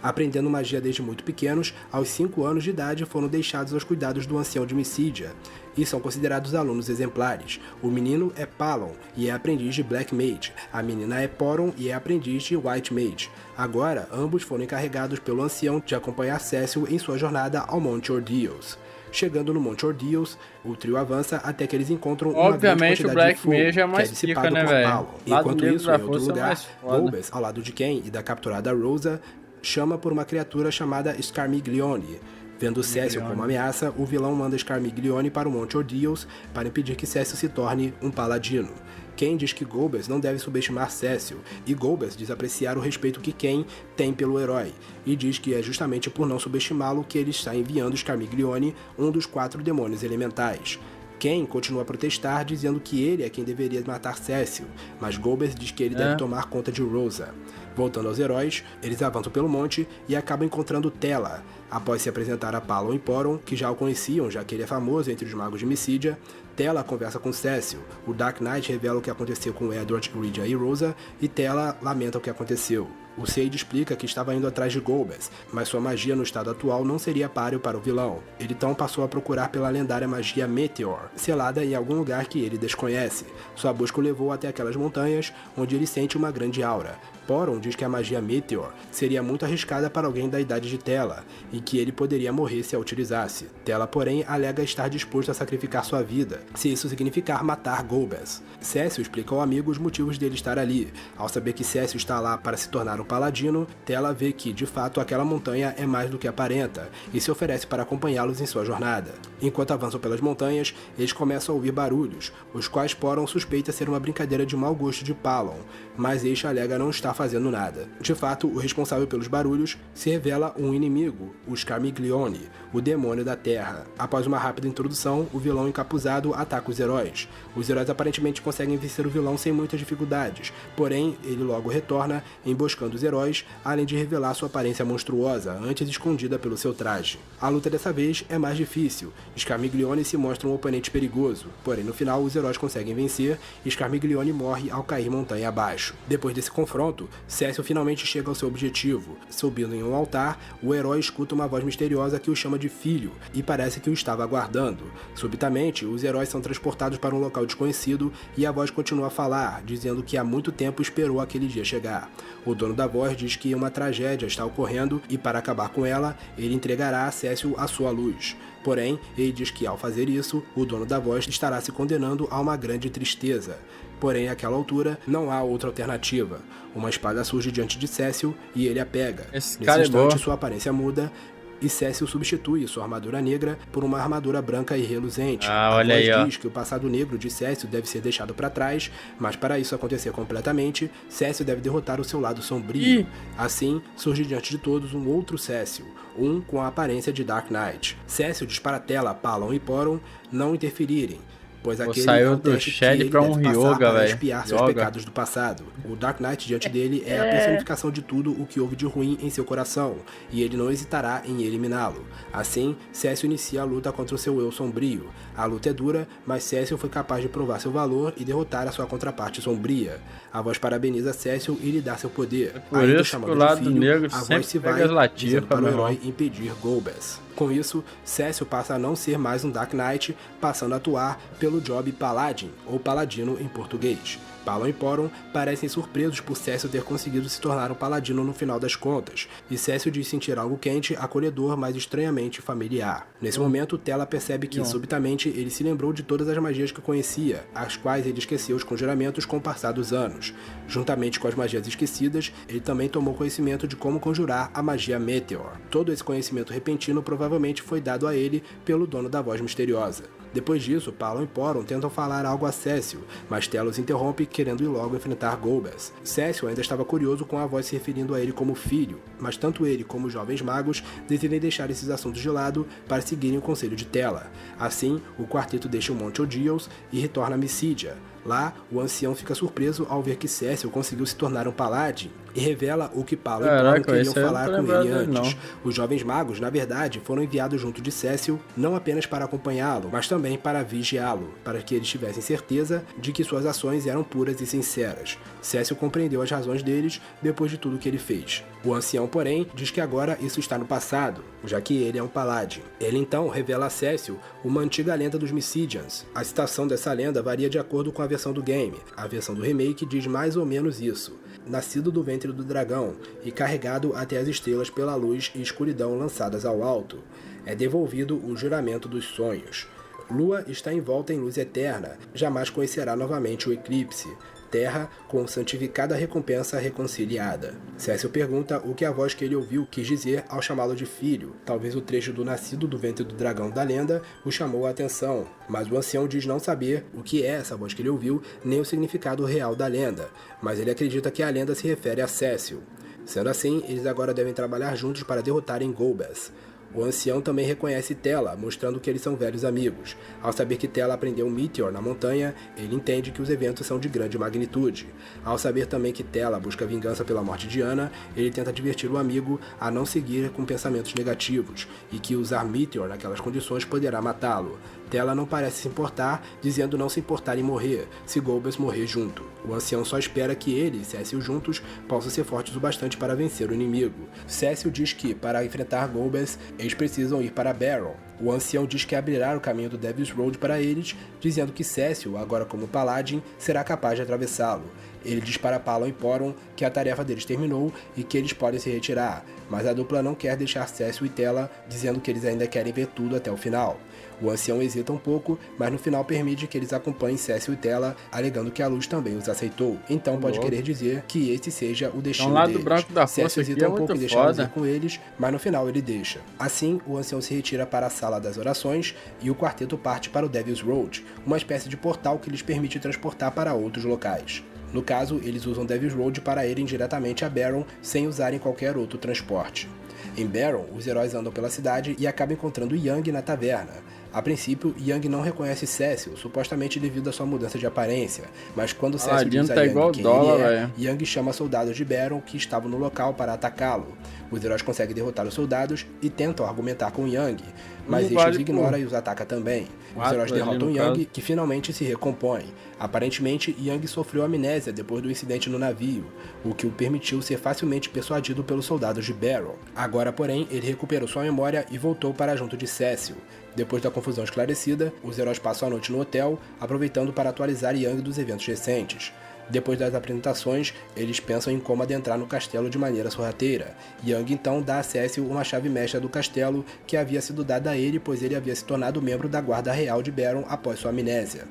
Aprendendo magia desde muito pequenos, aos 5 anos de idade foram deixados aos cuidados do ancião de Mysidia, e são considerados alunos exemplares. O menino é Palon, e é aprendiz de Black Mage. A menina é Poron, e é aprendiz de White Mage. Agora, ambos foram encarregados pelo ancião de acompanhar Cecil em sua jornada ao Monte Ordeals. Chegando no Monte Ordeals, o trio avança até que eles encontram uma grande quantidade de fogo, Mage é mais que é dissipado por Palon. Enquanto isso, em outro lugar, Golbez, ao lado de Ken e da capturada Rosa, chama por uma criatura chamada Scarmiglione. Vendo Cecil como ameaça, o vilão manda Scarmiglione para o Monte Ordeals para impedir que Cecil se torne um paladino. Ken diz que Golbez não deve subestimar Cecil, e Golbez diz apreciar o respeito que Ken tem pelo herói, e diz que é justamente por não subestimá-lo que ele está enviando Scarmiglione, um dos 4 demônios elementais. Ken continua a protestar, dizendo que ele é quem deveria matar Cecil, mas Golbez diz que ele deve tomar conta de Rosa. Voltando aos heróis, eles avançam pelo monte e acabam encontrando Tela. Após se apresentar a Palon e Poron, que já o conheciam, já que ele é famoso entre os magos de Mysidia, Tela conversa com Cecil. O Dark Knight revela o que aconteceu com Edward, Rhydja e Rosa, e Tela lamenta o que aconteceu. O Sade explica que estava indo atrás de Golbez, mas sua magia no estado atual não seria páreo para o vilão. Ele então passou a procurar pela lendária magia Meteor, selada em algum lugar que ele desconhece. Sua busca o levou até aquelas montanhas, onde ele sente uma grande aura. Poron diz que a magia Meteor seria muito arriscada para alguém da idade de Tela, e que ele poderia morrer se a utilizasse. Tela, porém, alega estar disposto a sacrificar sua vida, se isso significar matar Golbez. Cecil explica ao amigo os motivos dele estar ali. Ao saber que Cecil está lá para se tornar um paladino, Tela vê que, de fato, aquela montanha é mais do que aparenta, e se oferece para acompanhá-los em sua jornada. Enquanto avançam pelas montanhas, eles começam a ouvir barulhos, os quais Poron suspeita ser uma brincadeira de mau gosto de Palon, mas este alega não estar fazendo nada. De fato, o responsável pelos barulhos se revela um inimigo, o Scarmiglione, o demônio da Terra. Após uma rápida introdução, o vilão encapuzado ataca os heróis. Os heróis aparentemente conseguem vencer o vilão sem muitas dificuldades, porém, ele logo retorna, emboscando os heróis, além de revelar sua aparência monstruosa, antes escondida pelo seu traje. A luta dessa vez é mais difícil. Scarmiglione se mostra um oponente perigoso, porém no final os heróis conseguem vencer e Scarmiglione morre ao cair montanha abaixo. Depois desse confronto, Cécio finalmente chega ao seu objetivo. Subindo em um altar, o herói escuta uma voz misteriosa que o chama de filho e parece que o estava aguardando. Subitamente, os heróis são transportados para um local desconhecido e a voz continua a falar, dizendo que há muito tempo esperou aquele dia chegar. O dono da voz diz que uma tragédia está ocorrendo e para acabar com ela, ele entregará a Cécio a sua luz. Porém, ele diz que ao fazer isso, o dono da voz estará se condenando a uma grande tristeza. Porém, àquela altura, não há outra alternativa. Uma espada surge diante de Cécio e ele a pega. Nesse instante, sua aparência muda e Cécio substitui sua armadura negra por uma armadura branca e reluzente. A voz diz que o passado negro de Cécio deve ser deixado para trás, mas para isso acontecer completamente, Cécio deve derrotar o seu lado sombrio. Assim, surge diante de todos um outro Cécio, um com a aparência de Dark Knight. Cécio diz para Tela, Palom e Porom não interferirem, pois aquele saiu do Shed pra um Ryoga, velho. Expiar seus pecados do passado. O Dark Knight diante dele é a personificação de tudo o que houve de ruim em seu coração, e ele não hesitará em eliminá-lo. Assim, Cécio inicia a luta contra o seu eu sombrio. A luta é dura, mas Cécio foi capaz de provar seu valor e derrotar a sua contraparte sombria. A voz parabeniza Cécio e lhe dá seu poder. Por isso que o lado negro a voz se vai, dizendo para o herói impedir Golbez. Com isso, Cécio passa a não ser mais um Dark Knight, passando a atuar pelo job Paladin, ou Paladino em português. Palom e Porom parecem surpresos por Cécio ter conseguido se tornar um paladino no final das contas, e Cécio diz sentir algo quente, acolhedor, mas estranhamente familiar. Nesse momento, Tela percebe que, subitamente, ele se lembrou de todas as magias que conhecia, as quais ele esqueceu os conjuramentos com o passar dos anos. Juntamente com as magias esquecidas, ele também tomou conhecimento de como conjurar a magia Meteor. Todo esse conhecimento repentino provavelmente foi dado a ele pelo dono da voz misteriosa. Depois disso, Palom e Porom tentam falar algo a Cécio, mas Tela os interrompe, querendo ir logo enfrentar Golbez. Cécio ainda estava curioso com a voz se referindo a ele como filho, mas tanto ele como os jovens magos decidem deixar esses assuntos de lado para seguirem o conselho de Tela. Assim, o quarteto deixa o Monte Odious e retorna a Mysidia. Lá, o ancião fica surpreso ao ver que Cécio conseguiu se tornar um paladin e revela o que Palom e Porom queriam falar com ele antes. Os jovens magos, na verdade, foram enviados junto de Cécio não apenas para acompanhá-lo, mas também para vigiá-lo, para que eles tivessem certeza de que suas ações eram puras e sinceras. Cécio compreendeu as razões deles depois de tudo que ele fez. O ancião, porém, diz que agora isso está no passado, já que ele é um paladin. Ele então revela a Cécio uma antiga lenda dos Mysidians. A citação dessa lenda varia de acordo com a versão do game. A versão do remake diz mais ou menos isso: nascido do ventre do dragão e carregado até as estrelas pela luz e escuridão lançadas ao alto, é devolvido o juramento dos sonhos. Lua está envolta em luz eterna, jamais conhecerá novamente o eclipse. Terra com santificada recompensa reconciliada. Cécio pergunta o que a voz que ele ouviu quis dizer ao chamá-lo de filho. Talvez o trecho do nascido do ventre do dragão da lenda o chamou a atenção, mas o ancião diz não saber o que é essa voz que ele ouviu, nem o significado real da lenda, mas ele acredita que a lenda se refere a Cécio. Sendo assim, eles agora devem trabalhar juntos para derrotarem Golbez. O ancião também reconhece Tela, mostrando que eles são velhos amigos. Ao saber que Tela aprendeu um Meteor na montanha, ele entende que os eventos são de grande magnitude. Ao saber também que Tela busca vingança pela morte de Ana, ele tenta divertir o amigo a não seguir com pensamentos negativos, e que usar Meteor naquelas condições poderá matá-lo. Tela não parece se importar, dizendo não se importar em morrer, se Golbez morrer junto. O ancião só espera que ele e Cécio juntos possam ser fortes o bastante para vencer o inimigo. Cécio diz que, para enfrentar Golbez, eles precisam ir para Baron. O ancião diz que abrirá o caminho do Devil's Road para eles, dizendo que Cécio, agora como Paladin, será capaz de atravessá-lo. Ele diz para Palom e Porom que a tarefa deles terminou e que eles podem se retirar, mas a dupla não quer deixar Cécio e Tela, dizendo que eles ainda querem ver tudo até o final. O ancião hesita um pouco, mas no final permite que eles acompanhem Cécio e Tela, alegando que a luz também os aceitou. Então pode querer dizer que esse seja o destino deles. Branco da Cécio hesita um pouco em deixá-los ir com eles, mas no final ele deixa. Assim, o ancião se retira para a Sala das Orações e o quarteto parte para o Devil's Road, uma espécie de portal que lhes permite transportar para outros locais. No caso, eles usam Devil's Road para irem diretamente a Baron sem usarem qualquer outro transporte. Em Baron, os heróis andam pela cidade e acabam encontrando Yang na taverna. A princípio, Yang não reconhece Cecil, supostamente devido à sua mudança de aparência, mas quando Cecil diz a Yang quem ele é, Yang chama soldados de Baron que estavam no local para atacá-lo. Os heróis conseguem derrotar os soldados e tentam argumentar com Yang, mas este os ignora e os ataca também. Os heróis derrotam Yang, que finalmente se recompõe. Aparentemente, Yang sofreu amnésia depois do incidente no navio, o que o permitiu ser facilmente persuadido pelos soldados de Baron. Agora, porém, ele recuperou sua memória e voltou para junto de Cecil. Depois da confusão esclarecida, os heróis passam a noite no hotel, aproveitando para atualizar Yang dos eventos recentes. Depois das apresentações, eles pensam em como adentrar no castelo de maneira sorrateira. Yang então dá a Cecil uma chave mestra do castelo que havia sido dada a ele, pois ele havia se tornado membro da Guarda Real de Baron após sua amnésia.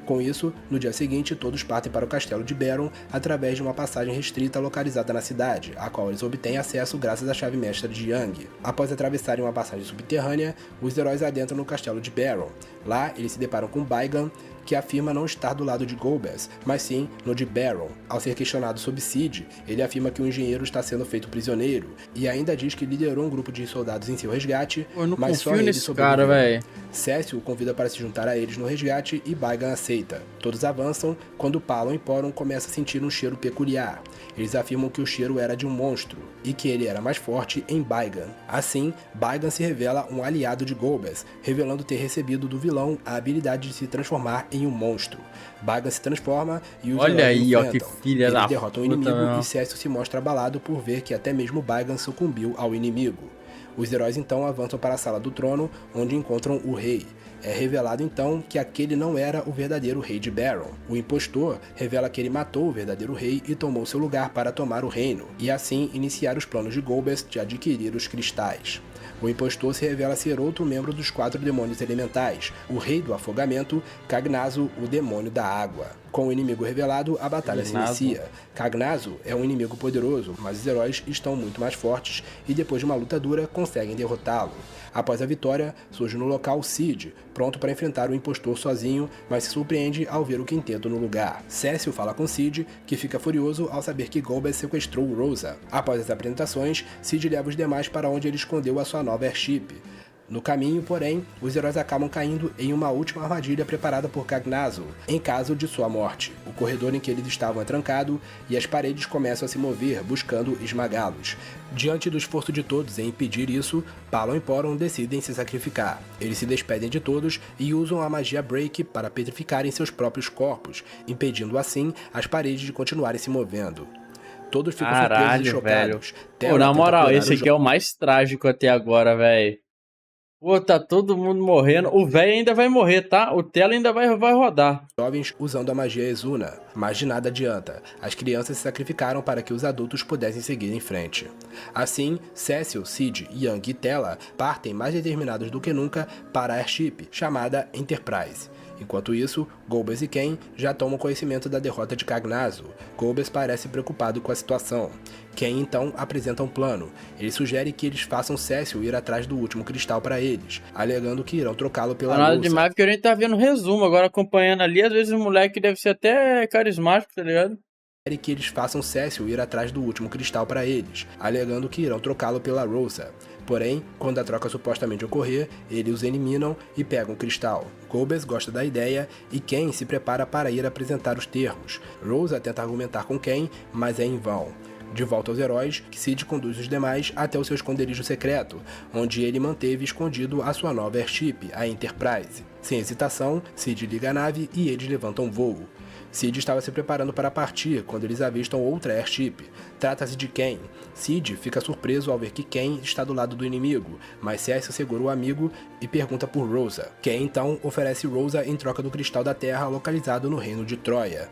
Com isso, no dia seguinte, todos partem para o castelo de Baron através de uma passagem restrita localizada na cidade, a qual eles obtêm acesso graças à chave mestra de Yang. Após atravessarem uma passagem subterrânea, os heróis adentram no castelo de Baron. Lá, eles se deparam com Baigan, que afirma não estar do lado de Golbez, mas sim no de Baron. Ao ser questionado sobre Cid, ele afirma que o engenheiro está sendo feito prisioneiro, e ainda diz que liderou um grupo de soldados em seu resgate, mas só ele sobreviveu. Cecil o convida para se juntar a eles no resgate e Baigan aceita. Todos avançam, quando Palom e Poron começam a sentir um cheiro peculiar. Eles afirmam que o cheiro era de um monstro, e que ele era mais forte em Baigan. Assim, Baigan se revela um aliado de Golbez, revelando ter recebido do vilão a habilidade de se transformar em um monstro. Baigan se transforma e os Olha aí, ó, que filha da puta. Eles derrotam o inimigo e Cecil se mostra abalado por ver que até mesmo Baigan sucumbiu ao inimigo. Os heróis então avançam para a Sala do Trono, onde encontram o rei. É revelado então que aquele não era o verdadeiro rei de Baron. O impostor revela que ele matou o verdadeiro rei e tomou seu lugar para tomar o reino, e assim iniciar os planos de Golbez de adquirir os cristais. O impostor se revela ser outro membro dos 4 demônios elementais, o rei do afogamento, Cagnazo, o demônio da água. Com o inimigo revelado, a batalha se inicia. Cagnazo é um inimigo poderoso, mas os heróis estão muito mais fortes e depois de uma luta dura conseguem derrotá-lo. Após a vitória, surge no local Cid, pronto para enfrentar o impostor sozinho, mas se surpreende ao ver o quinteto no lugar. Cecil fala com Cid, que fica furioso ao saber que Golbez sequestrou Rosa. Após as apresentações, Cid leva os demais para onde ele escondeu a sua nova airship. No caminho, porém, os heróis acabam caindo em uma última armadilha preparada por Cagnazo, em caso de sua morte. O corredor em que eles estavam é trancado e as paredes começam a se mover, buscando esmagá-los. Diante do esforço de todos em impedir isso, Palom e Poron decidem se sacrificar. Eles se despedem de todos e usam a magia Break para petrificarem seus próprios corpos, impedindo assim as paredes de continuarem se movendo. Todos ficam surpresos e chocados. Pô, na moral, esse aqui é o mais trágico até agora, velho. Pô, tá todo mundo morrendo. O velho ainda vai morrer, tá? O Tela ainda vai rodar. Jovens usando a magia Exuna, mas de nada adianta. As crianças se sacrificaram para que os adultos pudessem seguir em frente. Assim, Cecil, Cid, Yang e Tela partem mais determinados do que nunca para a airship, chamada Enterprise. Enquanto isso, Golbez e Ken já tomam conhecimento da derrota de Cagnazo. Golbez parece preocupado com a situação. Ken então apresenta um plano. Ele sugere que eles façam Cecil ir atrás do último cristal para eles, alegando que irão trocá-lo pela nada demais, porque a gente tá vendo resumo agora, acompanhando ali. Às vezes o moleque deve ser até carismático, tá ligado? Que eles façam Cecil ir atrás do último cristal para eles, alegando que irão trocá-lo pela Rosa. Porém, quando a troca supostamente ocorrer, eles os eliminam e pegam o cristal. Golbez gosta da ideia e Ken se prepara para ir apresentar os termos. Rosa tenta argumentar com Ken, mas é em vão. De volta aos heróis, Cid conduz os demais até o seu esconderijo secreto, onde ele manteve escondido a sua nova airship, a Enterprise. Sem hesitação, Cid liga a nave e eles levantam voo. Cid estava se preparando para partir quando eles avistam outra airship. Trata-se de Ken. Cid fica surpreso ao ver que Ken está do lado do inimigo, mas Cecil segura o amigo e pergunta por Rosa. Ken então oferece Rosa em troca do cristal da Terra localizado no reino de Troia.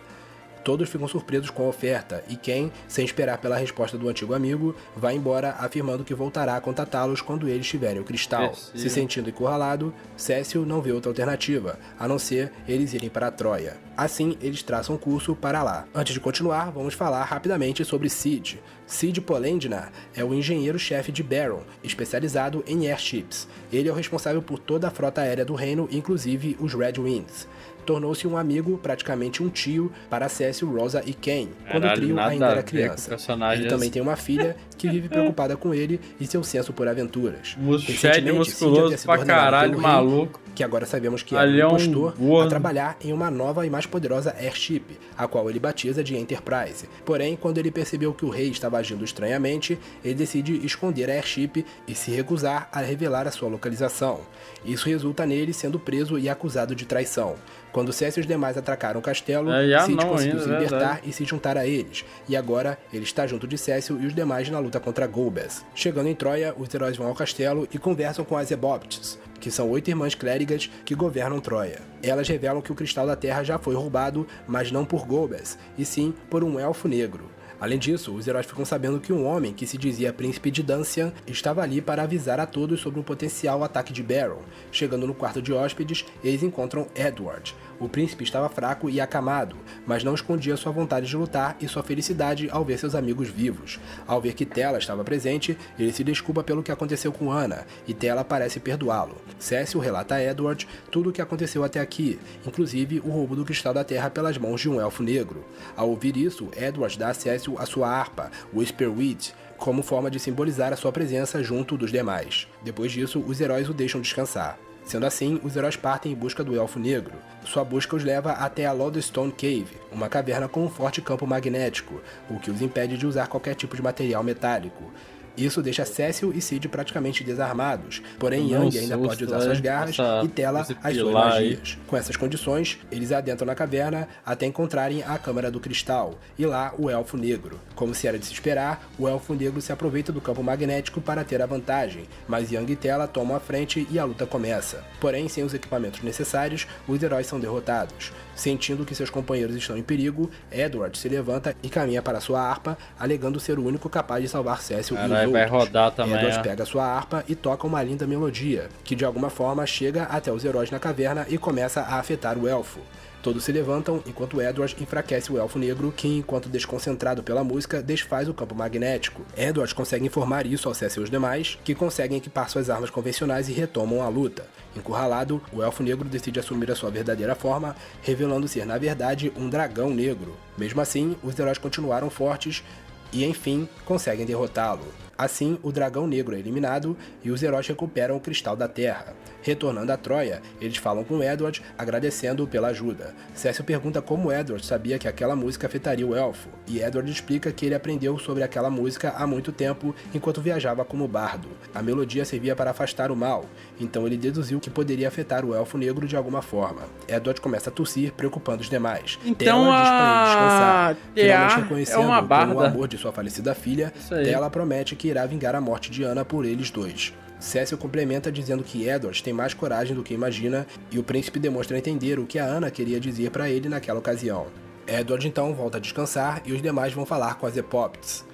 Todos ficam surpresos com a oferta e Ken, sem esperar pela resposta do antigo amigo, vai embora afirmando que voltará a contatá-los quando eles tiverem o cristal. Se sentindo encurralado, Cecil não vê outra alternativa, a não ser eles irem para Troia. Assim, eles traçam um curso para lá. Antes de continuar, vamos falar rapidamente sobre Cid. Cid Polendina é o engenheiro-chefe de Baron, especializado em airships. Ele é o responsável por toda a frota aérea do reino, inclusive os Red Wings. Tornou-se um amigo, praticamente um tio, para Cecil, Rosa e Ken, quando o trio ainda era criança. Ele também tem uma filha que vive preocupada com ele e seu senso por aventuras. Recentemente, musculoso pra caralho, maluco. Que agora sabemos que é um impostor, a trabalhar em uma nova e mais poderosa airship, a qual ele batiza de Enterprise. Porém, quando ele percebeu que o rei estava agindo estranhamente, ele decide esconder a airship e se recusar a revelar a sua localização. Isso resulta nele sendo preso e acusado de traição. Quando Cécio e os demais atracaram o castelo, Sid conseguiu se libertar e se juntar a eles. E agora, ele está junto de Cécio e os demais na luta contra Golbez. Chegando em Troia, os heróis vão ao castelo e conversam com as Zeboptes, que são 8 irmãs clérigas que governam Troia. Elas revelam que o Cristal da Terra já foi roubado, mas não por Golbez, e sim por um elfo negro. Além disso, os heróis ficam sabendo que um homem que se dizia príncipe de Dancian estava ali para avisar a todos sobre um potencial ataque de Baron. Chegando no quarto de hóspedes, eles encontram Edward. O príncipe estava fraco e acamado, mas não escondia sua vontade de lutar e sua felicidade ao ver seus amigos vivos. Ao ver que Tela estava presente, ele se desculpa pelo que aconteceu com Ana, e Tela parece perdoá-lo. Cécio relata a Edward tudo o que aconteceu até aqui, inclusive o roubo do Cristal da Terra pelas mãos de um elfo negro. Ao ouvir isso, Edward dá a Cécio a sua harpa, Whisperweed, como forma de simbolizar a sua presença junto dos demais. Depois disso, os heróis o deixam descansar. Sendo assim, os heróis partem em busca do Elfo Negro. Sua busca os leva até a Lodestone Cave, uma caverna com um forte campo magnético, o que os impede de usar qualquer tipo de material metálico. Isso deixa Cécio e Sid praticamente desarmados, porém Yang ainda pode usar suas garras e Tela as suas magias. Com essas condições, eles adentram na caverna até encontrarem a Câmara do Cristal, e lá o Elfo Negro. Como se era de se esperar, o Elfo Negro se aproveita do campo magnético para ter a vantagem, mas Yang e Tela tomam a frente e a luta começa. Porém, sem os equipamentos necessários, os heróis são derrotados. Sentindo que seus companheiros estão em perigo, Edward se levanta e caminha para sua harpa, alegando ser o único capaz de salvar Cécio e os outros. Vai rodar também. Edward pega sua harpa e toca uma linda melodia, que de alguma forma chega até os heróis na caverna e começa a afetar o elfo. Todos se levantam, enquanto Edward enfraquece o Elfo Negro, que, enquanto desconcentrado pela música, desfaz o campo magnético. Edward consegue informar isso ao Cécio e os demais, que conseguem equipar suas armas convencionais e retomam a luta. Encurralado, o Elfo Negro decide assumir a sua verdadeira forma, revelando ser, na verdade, um dragão negro. Mesmo assim, os heróis continuaram fortes e, enfim, conseguem derrotá-lo. Assim, o dragão negro é eliminado e os heróis recuperam o Cristal da Terra. Retornando a Troia, eles falam com Edward, agradecendo-o pela ajuda. Cécio pergunta como Edward sabia que aquela música afetaria o elfo, e Edward explica que ele aprendeu sobre aquela música há muito tempo enquanto viajava como bardo. A melodia servia para afastar o mal, então ele deduziu que poderia afetar o elfo negro de alguma forma. Edward começa a tossir, preocupando os demais. Então a finalmente reconhecendo como o amor de sua falecida filha, Tela promete que irá vingar a morte de Ana por eles dois. Cécio complementa dizendo que Edward tem mais coragem do que imagina e o príncipe demonstra entender o que a Ana queria dizer para ele naquela ocasião. Edward então volta a descansar e os demais vão falar com as Zepoptes.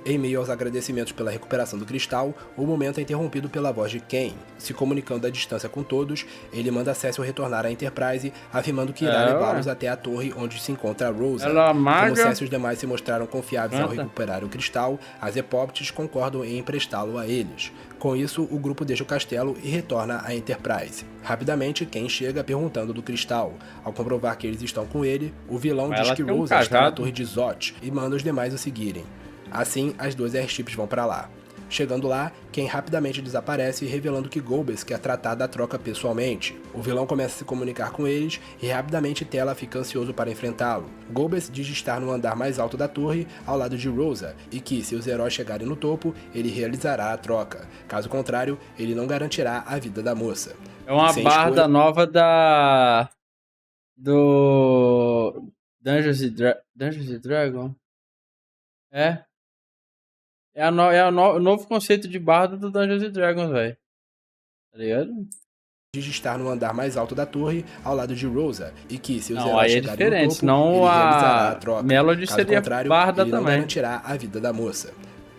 Em meio aos agradecimentos pela recuperação do cristal, o momento é interrompido pela voz de Ken. Se comunicando à distância com todos, ele manda Cécio retornar à Enterprise, afirmando que irá levá-los até a torre onde se encontra a Rosa. Como Cécio e os demais se mostraram confiáveis ao recuperar o cristal, as Zepoptes concordam em emprestá-lo a eles. Com isso, o grupo deixa o castelo e retorna à Enterprise. Rapidamente, Ken chega perguntando do cristal. Ao comprovar que eles estão com ele, o vilão diz que Rosa está na torre de Zot e manda os demais o seguirem. Assim, as duas airships vão para lá. Chegando lá, Ken rapidamente desaparece, revelando que Golbez quer tratar da troca pessoalmente. O vilão começa a se comunicar com eles e rapidamente Tela fica ansioso para enfrentá-lo. Golbez diz estar no andar mais alto da torre, ao lado de Rosa, e que, se os heróis chegarem no topo, ele realizará a troca. Caso contrário, ele não garantirá a vida da moça. É uma barda nova do Dungeons & Dragons. É o novo conceito de bardo do Dungeons & Dragons, velho. Tá ligado? De estar no andar mais alto da torre, ao lado de Rosa, e que, se os heróis heróis chegarem no topo, senão ele realizará a troca. Melody Caso seria contrário, barda ele não também. garantirá a vida da moça.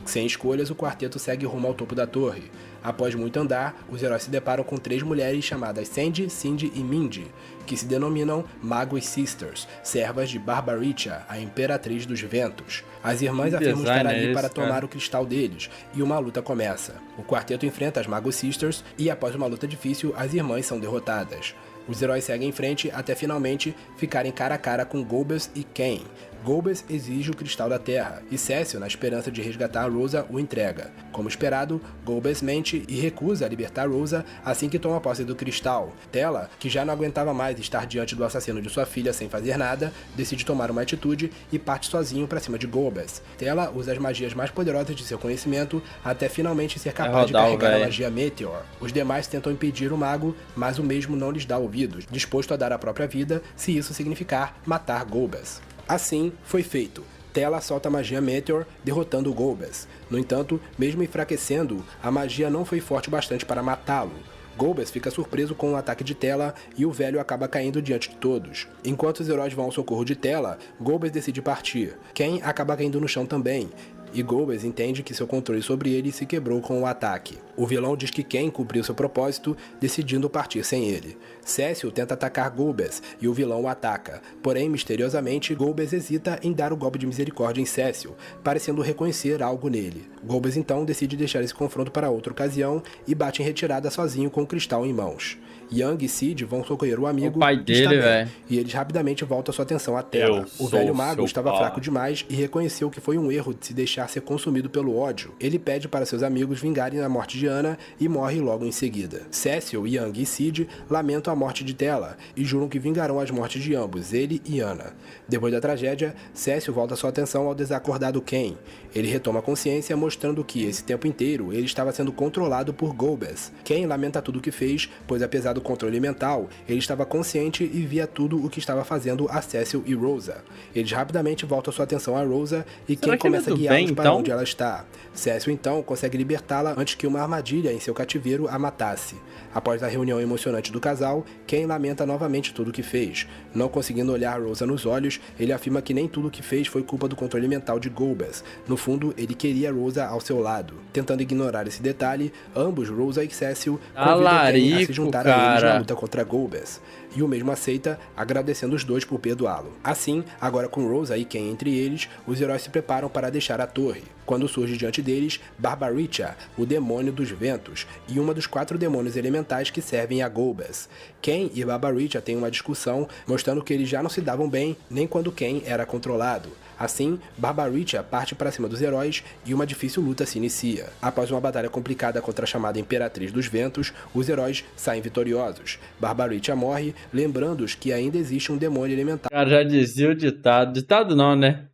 Sem escolhas, o quarteto segue rumo ao topo da torre. Após muito andar, os heróis se deparam com 3 mulheres chamadas Sandy, Cindy e Mindy, que se denominam Magos Sisters, servas de Barbaricha, a Imperatriz dos Ventos. As irmãs afirmam estar ali para tomar o cristal deles, e uma luta começa. O quarteto enfrenta as Magos Sisters, e após uma luta difícil, as irmãs são derrotadas. Os heróis seguem em frente até finalmente ficarem cara a cara com Goebbels e Kain. Goebbels exige o Cristal da Terra, e Cecil, na esperança de resgatar Rosa, o entrega. Como esperado, Goebbels mente e recusa libertar Rosa assim que toma posse do Cristal. Tela, que já não aguentava mais estar diante do assassino de sua filha sem fazer nada, decide tomar uma atitude e parte sozinho para cima de Goebbels. Tela usa as magias mais poderosas de seu conhecimento até finalmente ser capaz de carregar a magia Meteor. Os demais tentam impedir o mago, mas o mesmo não lhes dá ouvidos, disposto a dar a própria vida se isso significar matar Goebbels. Assim, foi feito. Tela solta a magia Meteor, derrotando Goebbels. No entanto, mesmo enfraquecendo, a magia não foi forte bastante para matá-lo. Goebbels fica surpreso com o ataque de Tela e o velho acaba caindo diante de todos. Enquanto os heróis vão ao socorro de Tela, Goebbels decide partir. Kain acaba caindo no chão também, e Goebbels entende que seu controle sobre ele se quebrou com o ataque. O vilão diz que Kain cumpriu seu propósito, decidindo partir sem ele. Cecil tenta atacar Goebbels e o vilão o ataca, porém, misteriosamente, Goebbels hesita em dar o golpe de misericórdia em Cecil, parecendo reconhecer algo nele. Goebbels então decide deixar esse confronto para outra ocasião e bate em retirada sozinho com o cristal em mãos. Yang e Sid vão socorrer o amigo, o pai dele, velho. E eles rapidamente voltam sua atenção à Tela. O velho mago estava fraco demais e reconheceu que foi um erro de se deixar ser consumido pelo ódio. Ele pede para seus amigos vingarem a morte de Anna e morre logo em seguida. Cecil, Yang e Sid lamentam a morte de Tela e juram que vingarão as mortes de ambos, ele e Anna. Depois da tragédia, Cecil volta sua atenção ao desacordado Kain. Ele retoma a consciência, mostrando que, esse tempo inteiro, ele estava sendo controlado por Goebbels. Kain lamenta tudo o que fez, pois apesar do controle mental, ele estava consciente e via tudo o que estava fazendo a Cecil e Rosa. Eles rapidamente voltam sua atenção a Rosa e Kain começa a guiá-los para onde ela está. Cecil então consegue libertá-la antes que uma armadilha em seu cativeiro a matasse. Após a reunião emocionante do casal, Kain lamenta novamente tudo o que fez. Não conseguindo olhar Rosa nos olhos, ele afirma que nem tudo o que fez foi culpa do controle mental de Goebbels. No fundo, ele queria Rosa ao seu lado. Tentando ignorar esse detalhe, ambos, Rosa e Cecil, convidam Kain a se juntar a eles na luta contra Goebbels. E o mesmo aceita, agradecendo os dois por perdoá-lo. Assim, agora com Rosa e Kain entre eles, os heróis se preparam para deixar a torre. Quando surge diante deles Barbaricha, o demônio dos ventos, e uma dos 4 demônios elementais que servem a Goebbels. Kain e Barbaricha têm uma discussão, mostrando que eles já não se davam bem, nem quando Kain era controlado. Assim, Barbaricha parte para cima dos heróis e uma difícil luta se inicia. Após uma batalha complicada contra a chamada Imperatriz dos Ventos, os heróis saem vitoriosos. Barbaricha morre, lembrando-os que ainda existe um demônio elemental. Cara, já dizia o ditado. Ditado não, né?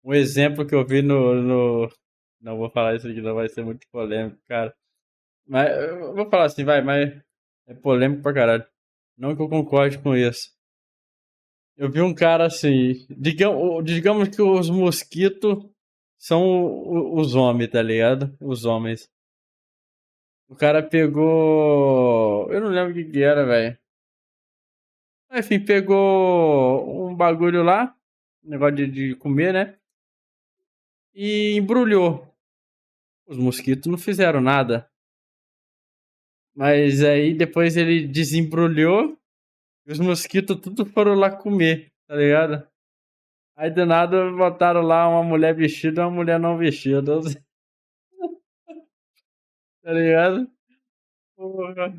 Um exemplo que eu vi no... Não vou falar isso aqui, não vai ser muito polêmico, cara. Mas eu vou falar assim, vai, mas é polêmico pra caralho. Não que eu concorde com isso. Eu vi um cara assim, digamos que os mosquitos são os homens, tá ligado? Os homens. O cara pegou... Eu não lembro o que era, velho. Enfim, pegou um bagulho lá, um negócio de comer, né? E embrulhou. Os mosquitos não fizeram nada. Mas aí depois ele desembrulhou e os mosquitos tudo foram lá comer, tá ligado? Aí do nada botaram lá uma mulher vestida e uma mulher não vestida. Tá ligado?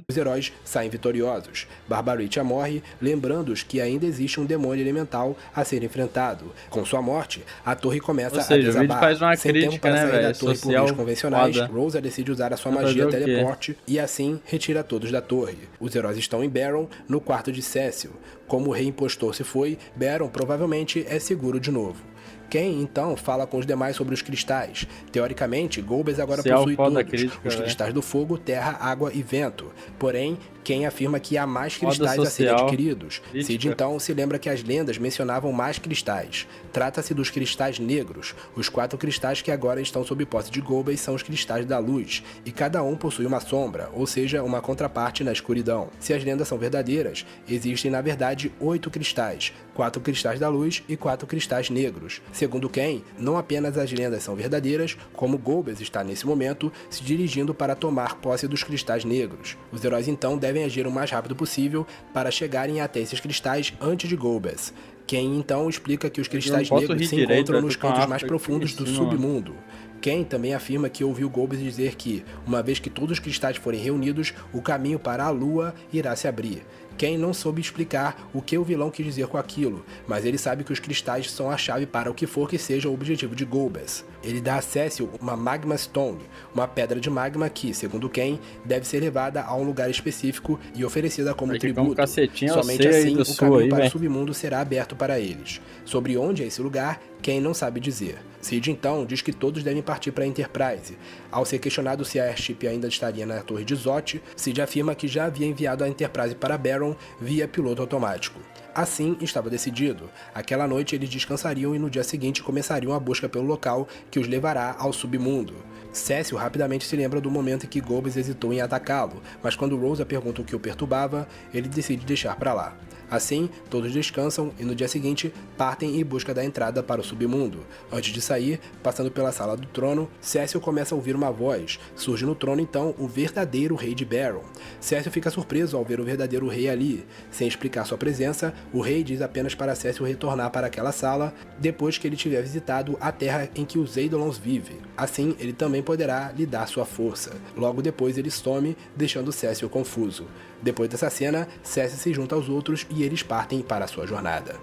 Os heróis saem vitoriosos. Barbaricha morre, lembrando-os que ainda existe um demônio elemental a ser enfrentado. Com sua morte, a torre começa a desabar. Faz uma Sem crítica, tempo para sair da torre por meios convencionais, foda. Rosa decide usar a sua magia teleporte e assim retira todos da torre. Os heróis estão em Baron, no quarto de Cecil. Como o rei impostor se foi, Baron provavelmente é seguro de novo. Kain, então, fala com os demais sobre os cristais. Teoricamente, Goebbels agora possui todos. Os cristais do fogo, terra, água e vento. Porém, Kain afirma que há mais cristais a serem adquiridos. Sid, então, se lembra que as lendas mencionavam mais cristais. Trata-se dos cristais negros. Os 4 cristais que agora estão sob posse de Goebbels são os cristais da luz, e cada um possui uma sombra, ou seja, uma contraparte na escuridão. Se as lendas são verdadeiras, existem na verdade 8 cristais, 4 cristais da luz e 4 cristais negros. Segundo Kain, não apenas as lendas são verdadeiras, como Goebbels está nesse momento se dirigindo para tomar posse dos cristais negros. Os heróis então devem agir o mais rápido possível para chegarem até esses cristais antes de Goebbels. Kain então explica que os cristais negros se encontram nos cantos mais profundos do submundo. Kain também afirma que ouviu Goebbels dizer que, uma vez que todos os cristais forem reunidos, o caminho para a Lua irá se abrir. Ken não soube explicar o que o vilão quis dizer com aquilo, mas ele sabe que os cristais são a chave para o que for que seja o objetivo de Golbez. Ele dá a Cecil uma Magma Stone, uma pedra de magma que, segundo Ken, deve ser levada a um lugar específico e oferecida como tributo. Somente assim o caminho para o submundo será aberto para eles. Sobre onde é esse lugar, Ken não sabe dizer. Sid então diz que todos devem partir para a Enterprise. Ao ser questionado se a Airship ainda estaria na torre de Zot, Sid afirma que já havia enviado a Enterprise para Baron via piloto automático. Assim, estava decidido. Aquela noite eles descansariam e no dia seguinte começariam a busca pelo local que os levará ao submundo. Cecil rapidamente se lembra do momento em que Golbez hesitou em atacá-lo, mas quando Rosa pergunta o que o perturbava, ele decide deixar para lá. Assim, todos descansam e no dia seguinte partem em busca da entrada para o submundo. Antes de sair, passando pela sala do trono, Cecil começa a ouvir uma voz. Surge no trono então o verdadeiro rei de Baron. Cecil fica surpreso ao ver o verdadeiro rei ali. Sem explicar sua presença, o rei diz apenas para Cecil retornar para aquela sala depois que ele tiver visitado a terra em que os Eidolons vivem. Assim, ele também poderá lhe dar sua força. Logo depois ele some, deixando Cecil confuso. Depois dessa cena, Cecil se junta aos outros e eles partem para a sua jornada.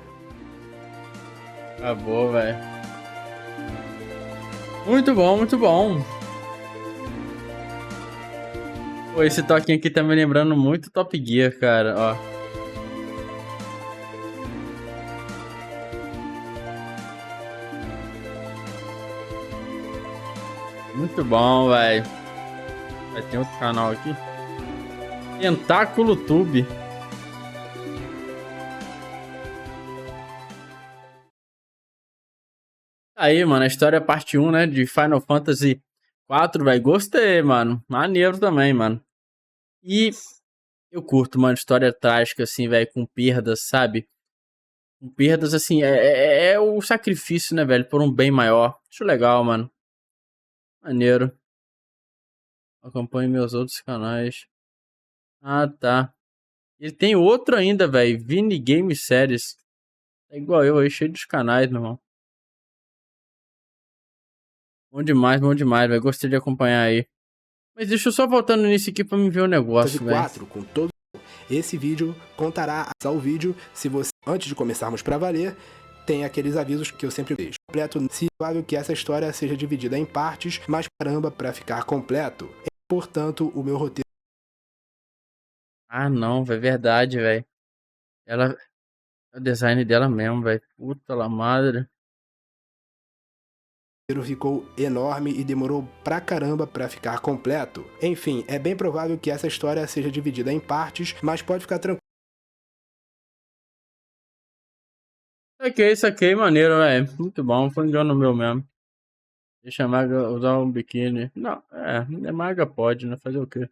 Acabou, velho. Muito bom, muito bom. Pô, esse toquinho aqui tá me lembrando muito Top Gear, cara, ó. Muito bom, velho. Vai ter outro canal aqui. Tentáculo Tube. Aí, mano, a história é parte 1, né, de Final Fantasy 4, velho. Gostei, mano. Maneiro também, mano. E eu curto, mano, história trágica, assim, velho, com perdas, sabe? Com perdas, assim, é o sacrifício, né, velho, por um bem maior. Acho legal, mano. Maneiro. Acompanhe meus outros canais. Ah, tá. Ele tem outro ainda, velho. Vini Game Series. É igual eu aí, cheio dos canais, meu irmão. Bom demais, velho. Gostei de acompanhar aí. Mas deixa eu só voltando nisso aqui pra me ver o negócio, velho. 4 com todo. Esse vídeo contará ao vídeo se você, antes de começarmos pra valer, tem aqueles avisos que eu sempre deixo. Completo, se é provável que essa história seja dividida em partes, mas caramba, pra ficar completo. Portanto, o meu roteiro. Ah, não, é verdade, velho. Ela. O design dela mesmo, velho. Puta la madre. Ficou enorme e demorou pra caramba pra ficar completo. Enfim, é bem provável que essa história seja dividida em partes, mas pode ficar tranquilo. Saquei, maneiro, velho. Muito bom, foi engano meu mesmo. Deixa a maga usar um biquíni. Não, maga pode, né? Fazer o quê?